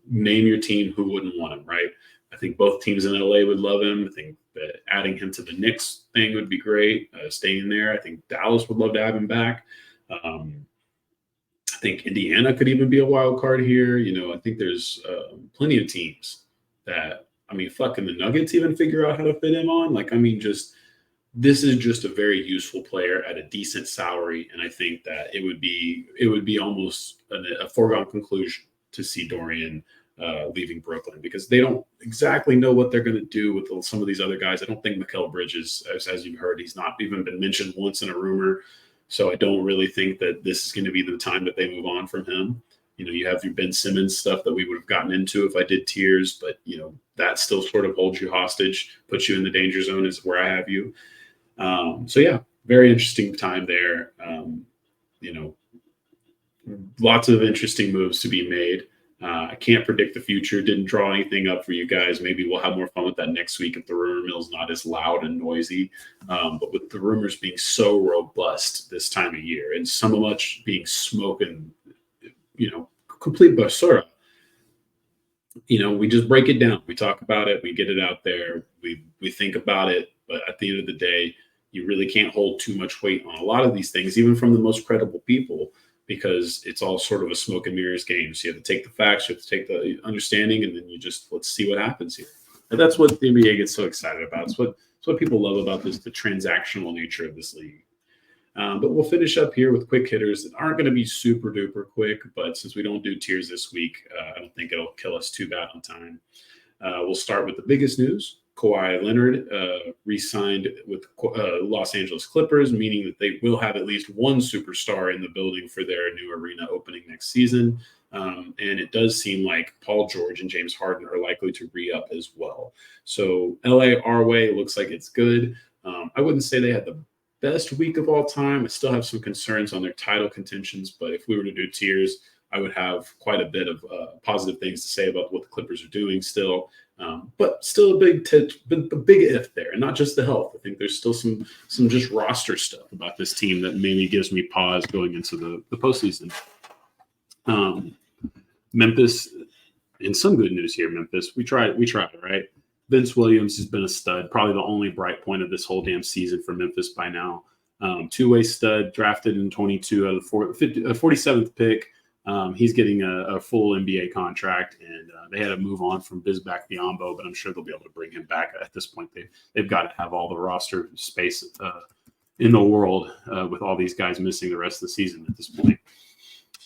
name your team who wouldn't want him, right? I think both teams in LA would love him. I think that adding him to the Knicks thing would be great, staying there. I think Dallas would love to have him back. I think Indiana could even be a wild card here. I think there's plenty of teams that, fucking the Nuggets even figure out how to fit him on. This is just a very useful player at a decent salary. And I think that it would be almost a foregone conclusion to see Dorian leaving Brooklyn, because they don't exactly know what they're going to do with some of these other guys. I don't think Mikal Bridges, as you've heard, he's not even been mentioned once in a rumor. So I don't really think that this is going to be the time that they move on from him. You have your Ben Simmons stuff that we would have gotten into if I did tiers, but that still sort of holds you hostage, puts you in the danger zone is where I have you. So yeah, very interesting time there. Lots of interesting moves to be made. I can't predict the future. Didn't draw anything up for you guys. Maybe we'll have more fun with that next week if the rumor mill's not as loud and noisy. But with the rumors being so robust this time of year and so much being smoke and, complete basura, we just break it down. We talk about it. We get it out there. We think about it. But at the end of the day, you really can't hold too much weight on a lot of these things, even from the most credible people, because it's all sort of a smoke and mirrors game. So you have to take the facts, you have to take the understanding, and then let's see what happens here. And that's what the NBA gets so excited about. It's what people love about this, the transactional nature of this league. But we'll finish up here with quick hitters that aren't going to be super duper quick, but since we don't do tiers this week, I don't think it'll kill us too bad on time. We'll start with the biggest news. Kawhi Leonard re-signed with Los Angeles Clippers, meaning that they will have at least one superstar in the building for their new arena opening next season. And it does seem like Paul George and James Harden are likely to re-up as well. So LA our way looks like it's good. I wouldn't say they had the best week of all time. I still have some concerns on their title contentions, but if we were to do tiers, I would have quite a bit of positive things to say about what the Clippers are doing still. But still a big if there, and not just the health. I think there's still some just roster stuff about this team that maybe gives me pause going into the postseason. Memphis, and some good news here, Memphis. We tried, right? Vince Williams has been a stud, probably the only bright point of this whole damn season for Memphis by now. Two-way stud, drafted in 22 out of the 47th pick. He's getting a full NBA contract, and they had to move on from Bismack Biyombo, but I'm sure they'll be able to bring him back at this point. They've got to have all the roster space in the world with all these guys missing the rest of the season at this point.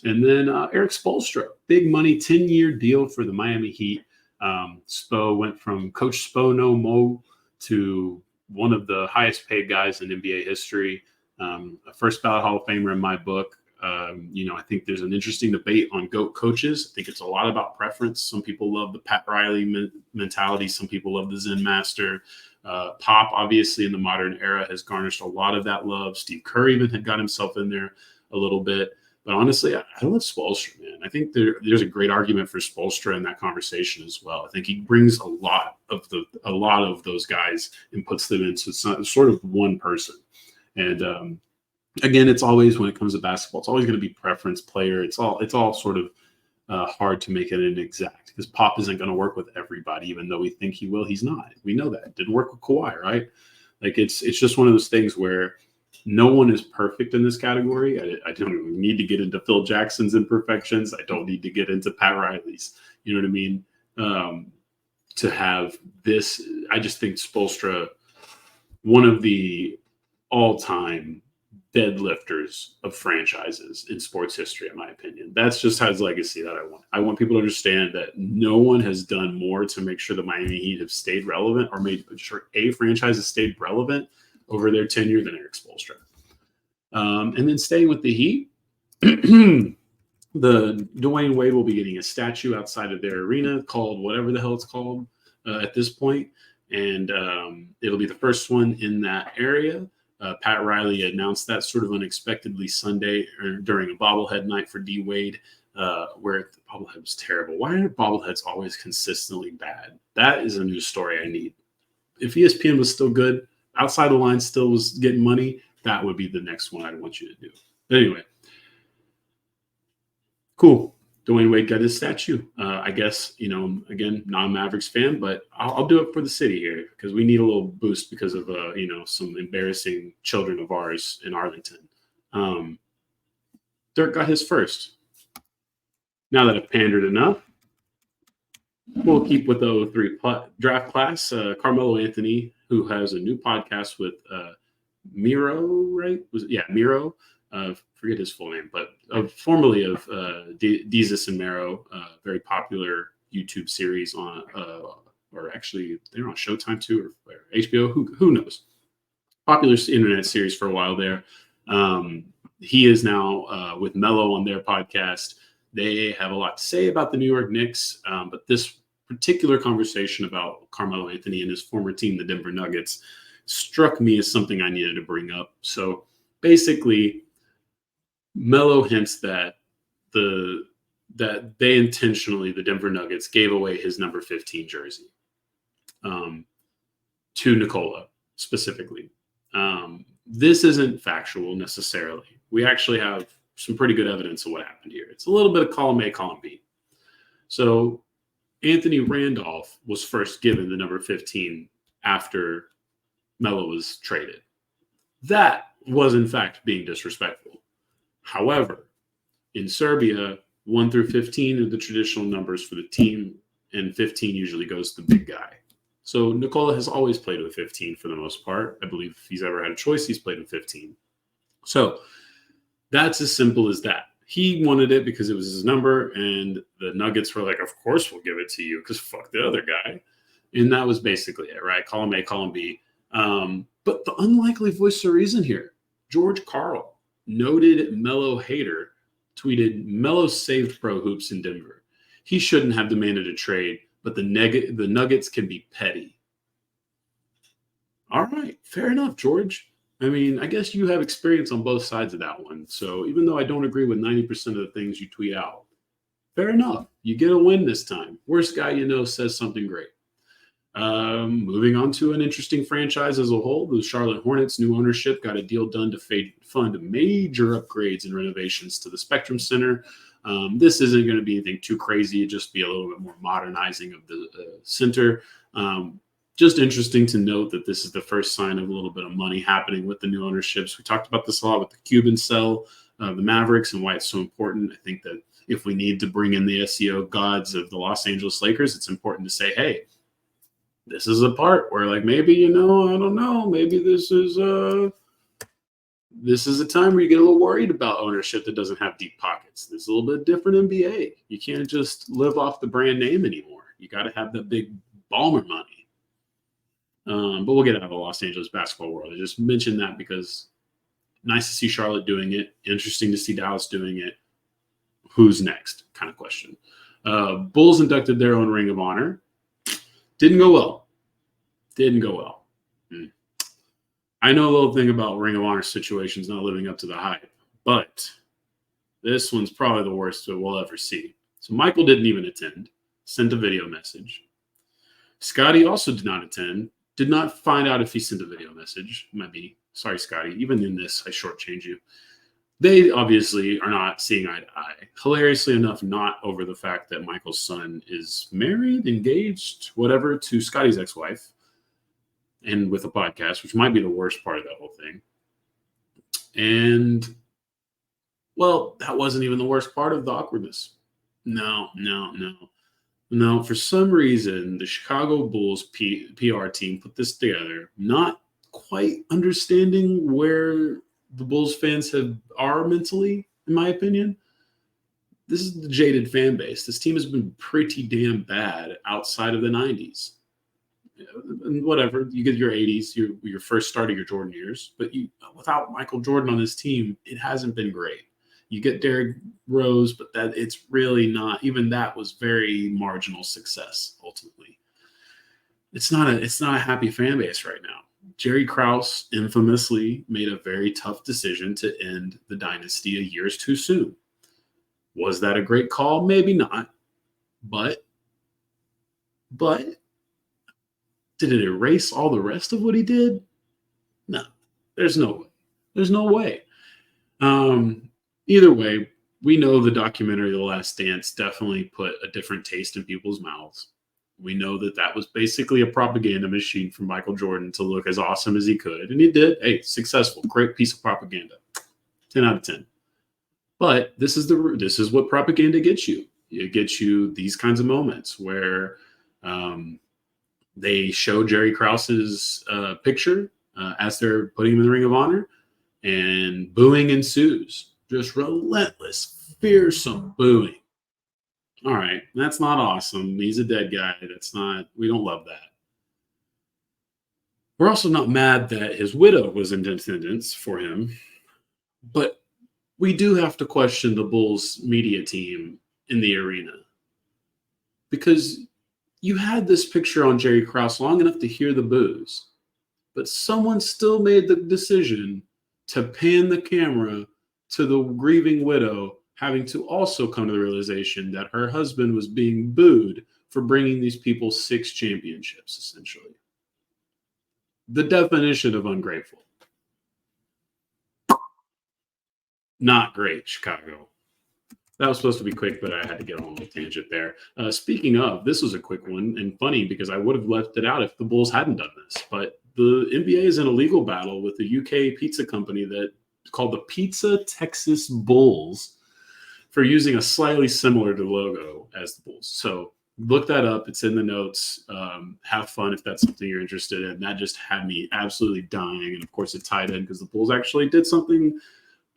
And then Erik Spoelstra, big money, 10-year deal for the Miami Heat. Spo went from Coach Spo No Mo to one of the highest paid guys in NBA history, a first ballot Hall of Famer in my book. I think there's an interesting debate on GOAT coaches. I think it's a lot about preference. Some people love the Pat Riley mentality. Some people love the Zen Master. Pop, obviously, in the modern era has garnished a lot of that love. Steve Kerr even had got himself in there a little bit. But honestly, I love Spoelstra, man. I think there's a great argument for Spoelstra in that conversation as well. I think he brings a lot of those guys and puts them into sort of one person. And again, it's always, when it comes to basketball, it's always going to be preference player. It's all sort of hard to make it an exact, because Pop isn't going to work with everybody, even though we think he will. He's not. We know that. It didn't work with Kawhi, right? Like it's just one of those things where no one is perfect in this category. I don't need to get into Phil Jackson's imperfections. I don't need to get into Pat Riley's. You know what I mean? To have this, I just think Spoelstra, one of the all-time deadlifters of franchises in sports history, in my opinion. That's just his legacy that I want. I want people to understand that no one has done more to make sure the Miami Heat have stayed relevant, or made sure a franchise has stayed relevant over their tenure than Erik Spoelstra. And then staying with the Heat, the Dwayne Wade will be getting a statue outside of their arena called whatever the hell it's called at this point. And it'll be the first one in that area. Pat Riley announced that sort of unexpectedly Sunday during a bobblehead night for D Wade, where the bobblehead was terrible. Why are bobbleheads always consistently bad? That is a news story I need. If ESPN was still good, outside the line still was getting money, that would be the next one I'd want you to do. But anyway, cool. Dwayne Wade got his statue. I guess, again, non-Mavericks fan, but I'll do it for the city here, because we need a little boost because of, some embarrassing children of ours in Arlington. Dirk got his first. Now that I've pandered enough, we'll keep with the 03 draft class. Carmelo Anthony, who has a new podcast with Miro, right? Miro. Forget his full name, but formerly of Desus and Mero, very popular YouTube series on, or actually they're on Showtime too, or HBO. Who knows? Popular internet series for a while there. He is now with Mello on their podcast. They have a lot to say about the New York Knicks, but this particular conversation about Carmelo Anthony and his former team, the Denver Nuggets, struck me as something I needed to bring up. So basically, Melo hints that they intentionally, the Denver Nuggets, gave away his number 15 jersey to Nikola specifically. This isn't factual necessarily. We actually have some pretty good evidence of what happened here. It's a little bit of column A, column B. So Anthony Randolph was first given the number 15 after Melo was traded. That was, in fact, being disrespectful. However, in Serbia, 1 through 15 are the traditional numbers for the team, and 15 usually goes to the big guy. So Nikola has always played with 15 for the most part. I believe if he's ever had a choice, he's played with 15. So that's as simple as that. He wanted it because it was his number, and the Nuggets were like, of course we'll give it to you because fuck the other guy. And that was basically it, right? Column A, column B. But the unlikely voice of reason here, George Karl, noted Melo hater, tweeted, Melo saved pro hoops in Denver. He shouldn't have demanded a trade, but the Nuggets can be petty. All right, fair enough, George. I mean, I guess you have experience on both sides of that one. So even though I don't agree with 90% of the things you tweet out, fair enough. You get a win this time. Worst guy you know says something great. Moving on to an interesting franchise as a whole, the Charlotte Hornets' new ownership got a deal done to fund major upgrades and renovations to the Spectrum Center. This isn't going to be anything too crazy. It'll just be a little bit more modernizing of the center. Just interesting to note that this is the first sign of a little bit of money happening with the new ownerships. We talked about this a lot with the Cuban sell, the Mavericks, and why it's so important. I think that if we need to bring in the SEO gods of the Los Angeles Lakers, it's important to say, hey, this is a part where, like, maybe, I don't know, maybe this is a time where you get a little worried about ownership that doesn't have deep pockets. This is a little bit different NBA. You can't just live off the brand name anymore. You got to have that big Ballmer money. But we'll get out of the Los Angeles basketball world. I just mentioned that because nice to see Charlotte doing it. Interesting to see Dallas doing it. Who's next? Kind of question. Bulls inducted their own Ring of Honor. Didn't go well. I know a little thing about Ring of Honor situations not living up to the hype, but this one's probably the worst that we'll ever see. So Michael didn't even attend, sent a video message. Scotty also did not attend, did not find out if he sent a video message. Might be, sorry, Scotty, even in this, I shortchange you. They obviously are not seeing eye to eye. Hilariously enough, not over the fact that Michael's son is married, engaged, whatever, to Scotty's ex-wife, and with a podcast, which might be the worst part of that whole thing. And, well, that wasn't even the worst part of the awkwardness. No. For some reason, the Chicago Bulls PR team put this together, not quite understanding where the Bulls fans are mentally, in my opinion. This is the jaded fan base. This team has been pretty damn bad outside of the 90s. And whatever, you get your 80s, your first start of your Jordan years, but without Michael Jordan on this team, it hasn't been great. You get Derrick Rose, but that it's really not. Even that was very marginal success. Ultimately, it's not a happy fan base right now. Jerry Krause infamously made a very tough decision to end the dynasty a year too soon. Was that a great call? Maybe not. But did it erase all the rest of what he did? No. There's no way. Either way, we know the documentary The Last Dance definitely put a different taste in people's mouths. We know that was basically a propaganda machine for Michael Jordan to look as awesome as he could. And he did. Hey, successful. Great piece of propaganda. 10 out of 10. But this is what propaganda gets you. It gets you these kinds of moments where they show Jerry Krause's picture as they're putting him in the Ring of Honor, and booing ensues. Just relentless, fearsome booing. All right, that's not awesome. He's a dead guy. We don't love that. We're also not mad that his widow was in attendance for him, but we do have to question the Bulls media team in the arena. Because you had this picture on Jerry Krause long enough to hear the boos, but someone still made the decision to pan the camera to the grieving widow, having to also come to the realization that her husband was being booed for bringing these people 6 championships, essentially. The definition of ungrateful. Not great, Chicago. That was supposed to be quick, but I had to get on a little tangent there. Speaking of, this was a quick one and funny because I would have left it out if the Bulls hadn't done this. But the NBA is in a legal battle with the UK pizza company that called the Pizza Texas Bulls for using a slightly similar logo as the Bulls. So look that up. It's in the notes. Have fun if that's something you're interested in. That just had me absolutely dying. And of course, it tied in because the Bulls actually did something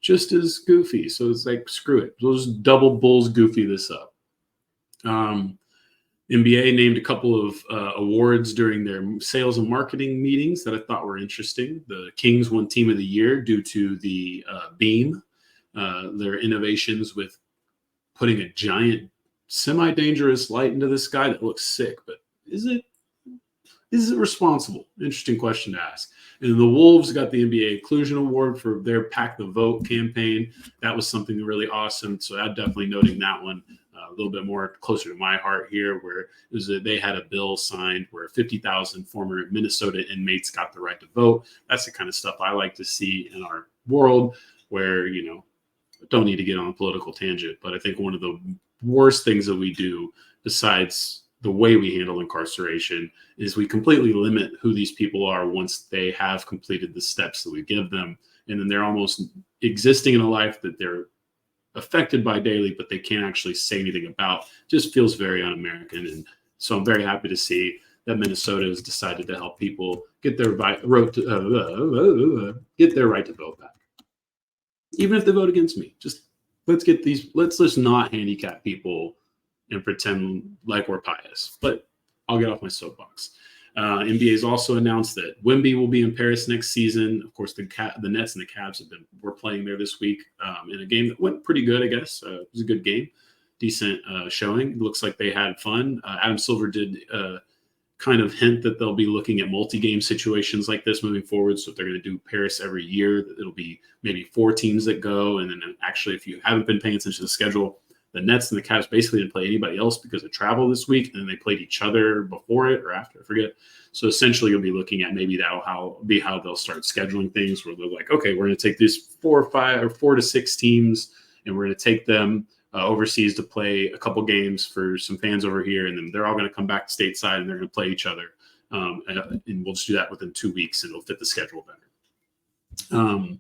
just as goofy. So it's like, screw it. We'll just double Bulls goofy this up. NBA named a couple of awards during their sales and marketing meetings that I thought were interesting. The Kings won Team of the Year due to the beam, their innovations with putting a giant semi-dangerous light into the sky that looks sick. But is it responsible? Interesting question to ask. And the Wolves got the NBA Inclusion Award for their Pack the Vote campaign. That was something really awesome. So I'm definitely noting that one a little bit more closer to my heart here, where it was they had a bill signed where 50,000 former Minnesota inmates got the right to vote. That's the kind of stuff I like to see in our world where, don't need to get on a political tangent, but I think one of the worst things that we do besides the way we handle incarceration is we completely limit who these people are once they have completed the steps that we give them. And then they're almost existing in a life that they're affected by daily, but they can't actually say anything about. Just feels very un-American. And so I'm very happy to see that Minnesota has decided to help people get their right to vote back. Even if they vote against me, let's just not handicap people and pretend like we're pious. But I'll get off my soapbox. NBA has also announced that Wemby will be in Paris next season. Of course, the Nets and the Cavs were playing there this week in a game that went pretty good, I guess. It was a good game, decent showing. It looks like they had fun. Adam Silver did kind of hint that they'll be looking at multi-game situations like this moving forward. So if they're going to do Paris every year, it'll be maybe 4 teams that go. And then actually, if you haven't been paying attention to the schedule, the Nets and the Cavs basically didn't play anybody else because of travel this week, and then they played each other before it or after, I forget. So essentially, you'll be looking at maybe that'll be how they'll start scheduling things, where they're like, okay, we're going to take these 4 to 6 teams, and we're going to take them overseas to play a couple games for some fans over here, and then they're all going to come back stateside and they're going to play each other, and we'll just do that within 2 weeks, and it'll fit the schedule better.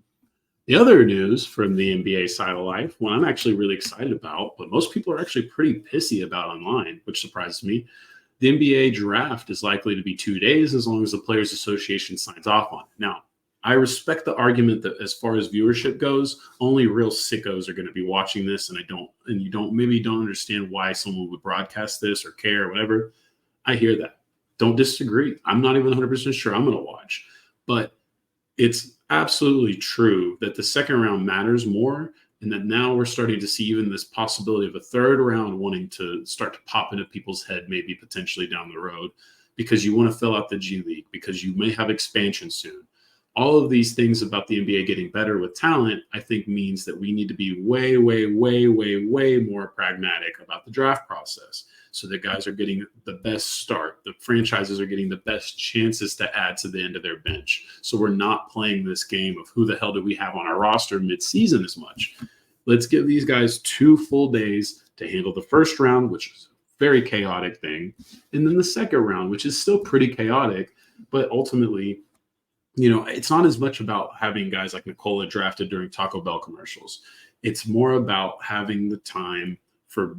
The other news from the NBA side of life, one I'm actually really excited about, but most people are actually pretty pissy about online, which surprises me. The NBA draft is likely to be 2 days as long as the Players Association signs off on it. Now, I respect the argument that as far as viewership goes, only real sickos are going to be watching this, and you don't understand why someone would broadcast this or care or whatever. I hear that. Don't disagree. I'm not even 100% sure I'm going to watch, but it's absolutely true that the second round matters more, and that now we're starting to see even this possibility of a third round wanting to start to pop into people's head, maybe potentially down the road, because you want to fill out the G League, because you may have expansion soon. All of these things about the NBA getting better with talent, I think, means that we need to be way, way, way, way, way more pragmatic about the draft process, so that guys are getting the best start. The franchises are getting the best chances to add to the end of their bench. So we're not playing this game of who the hell do we have on our roster mid-season as much. Let's give these guys 2 full days to handle the first round, which is a very chaotic thing, and then the second round, which is still pretty chaotic, but ultimately, it's not as much about having guys like Nikola drafted during Taco Bell commercials. It's more about having the time for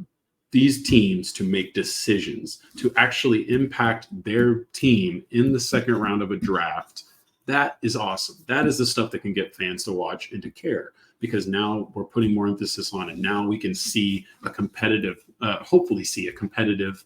these teams to make decisions, to actually impact their team in the second round of a draft. That is awesome. That is the stuff that can get fans to watch and to care, because now we're putting more emphasis on it. Now we can see hopefully see a competitive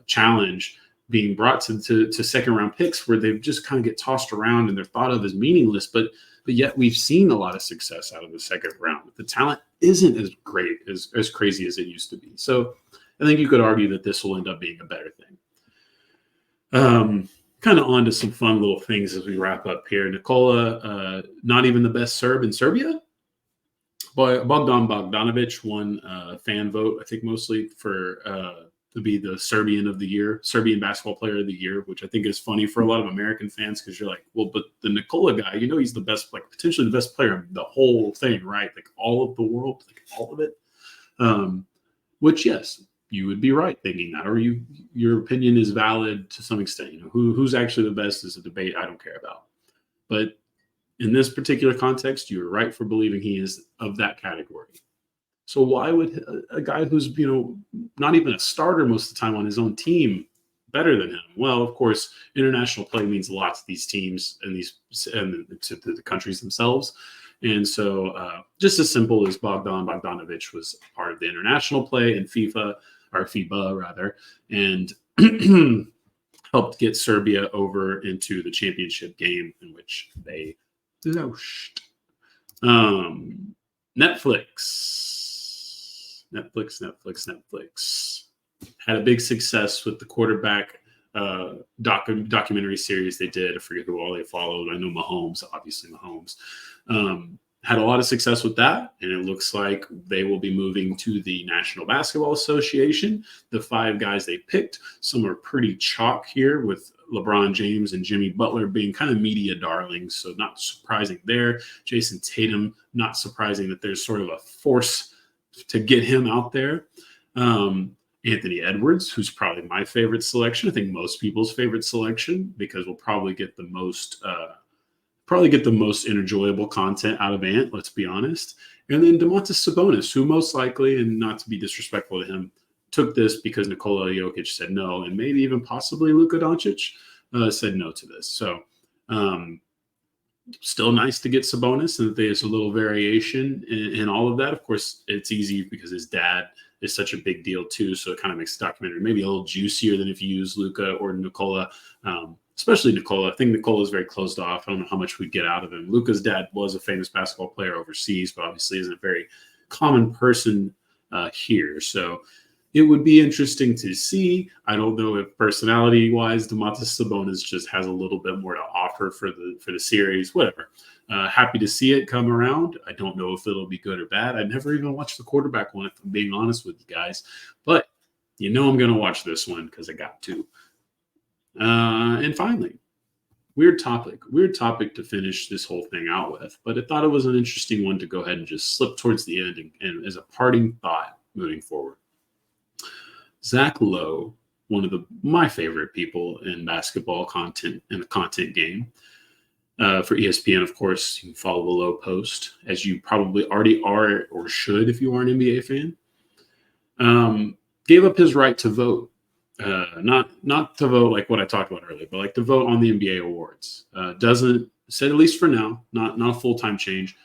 challenge being brought to second round picks, where they just kind of get tossed around and they're thought of as meaningless, but yet we've seen a lot of success out of the second round. the talent isn't as great as crazy as it used to be. So I think you could argue that this will end up being a better thing. Kind of on to some fun little things as we wrap up here. Nikola, not even the best Serb in Serbia. Bogdan Bogdanovic won fan vote, I think mostly for to be the Serbian basketball player of the year, which I think is funny for a lot of American fans because you're like, well, but the Nikola guy, he's the best, like potentially the best player in the whole thing, right? Like all of the world, like all of it. Which, yes, you would be right thinking that, or your opinion is valid to some extent. Who's actually the best is a debate I don't care about. But in this particular context, you're right for believing he is of that category. So why would a guy who's, not even a starter most of the time on his own team better than him? Well, of course, international play means a lot to these teams and to the countries themselves. And so just as simple as Bogdanovic was part of the international play in FIBA rather, and helped get Serbia over into the championship game in which they lost. Netflix had a big success with the quarterback documentary series they did. I forget who all they followed. I know Mahomes, obviously Mahomes. Had a lot of success with that, and it looks like they will be moving to the National Basketball Association. The 5 guys they picked, some are pretty chalk here, with LeBron James and Jimmy Butler being kind of media darlings, so not surprising there. Jason Tatum, not surprising that there's sort of a force to get him out there. Anthony Edwards, who's probably my favorite selection. I think most people's favorite selection, because we'll probably get the most enjoyable content out of Ant, let's be honest. And then Domantas Sabonis, who most likely, and not to be disrespectful to him, took this because Nikola Jokic said no, and maybe even possibly Luka Doncic said no to this. So still nice to get Sabonis, and that there's a little variation in all of that. Of course, it's easy because his dad is such a big deal too, so it kind of makes the documentary maybe a little juicier than if you use Luka or Nikola. Especially Nikola. I think Nikola is very closed off. I don't know how much we'd get out of him. Luka's dad was a famous basketball player overseas, but obviously isn't a very common person here. So it would be interesting to see. I don't know if personality-wise, Domantas Sabonis just has a little bit more to offer for the series. Whatever. Happy to see it come around. I don't know if it'll be good or bad. I never even watched the quarterback one, if I'm being honest with you guys. But I'm going to watch this one because I got to. And finally, weird topic to finish this whole thing out with, but I thought it was an interesting one to go ahead and just slip towards the end and as a parting thought moving forward. Zach Lowe, one of my favorite people in basketball content and the content game, for ESPN, of course, you can follow the Lowe Post, as you probably already are or should if you are an NBA fan. Gave up his right to vote. Not to vote like what I talked about earlier, but like to vote on the NBA awards. Said at least for now, not a full-time change.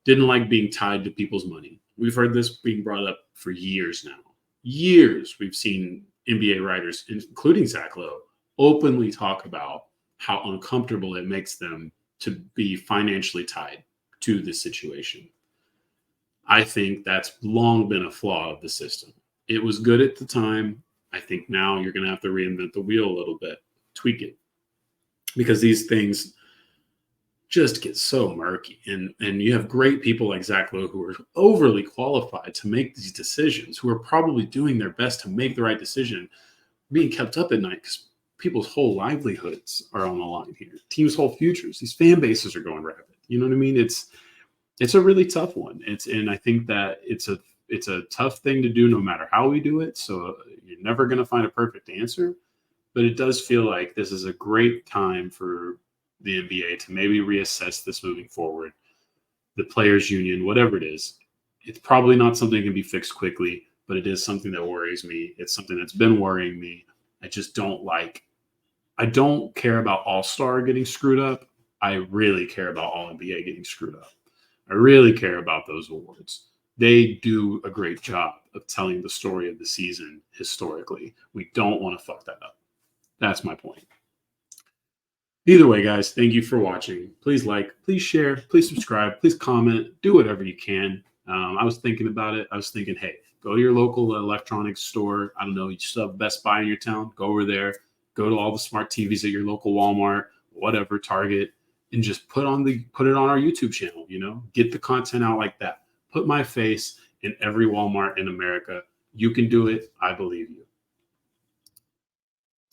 Didn't like being tied to people's money. We've heard this being brought up for years now. Years we've seen NBA writers, including Zach Lowe, openly talk about how uncomfortable it makes them to be financially tied to this situation. I think that's long been a flaw of the system. It was good at the time. I think now you're going to have to reinvent the wheel a little bit, tweak it, because these things just get so murky. And you have great people like Zach Lowe who are overly qualified to make these decisions, who are probably doing their best to make the right decision, being kept up at night because people's whole livelihoods are on the line here. Teams' whole futures, these fan bases are going rapid. You know what I mean? It's a really tough one. And I think that it's a tough thing to do no matter how we do it. So you're never going to find a perfect answer, but it does feel like this is a great time for the NBA to maybe reassess this moving forward. The players union, whatever it is, it's probably not something that can be fixed quickly, but it is something that worries me. It's something that's been worrying me. I don't care about All-Star getting screwed up. I really care about All-NBA getting screwed up. I really care about those awards. They do a great job of telling the story of the season historically. We don't want to fuck that up. That's my point. Either way, guys, thank you for watching. Please like, please share, please subscribe, please comment, do whatever you can. I was thinking about it. I was thinking, hey, go to your local electronics store. I don't know, you still have Best Buy in your town. Go over there. Go to all the smart TVs at your local Walmart, whatever, Target, and just put it on our YouTube channel. Get the content out like that. Put my face in every Walmart in America. You can do it. I believe you.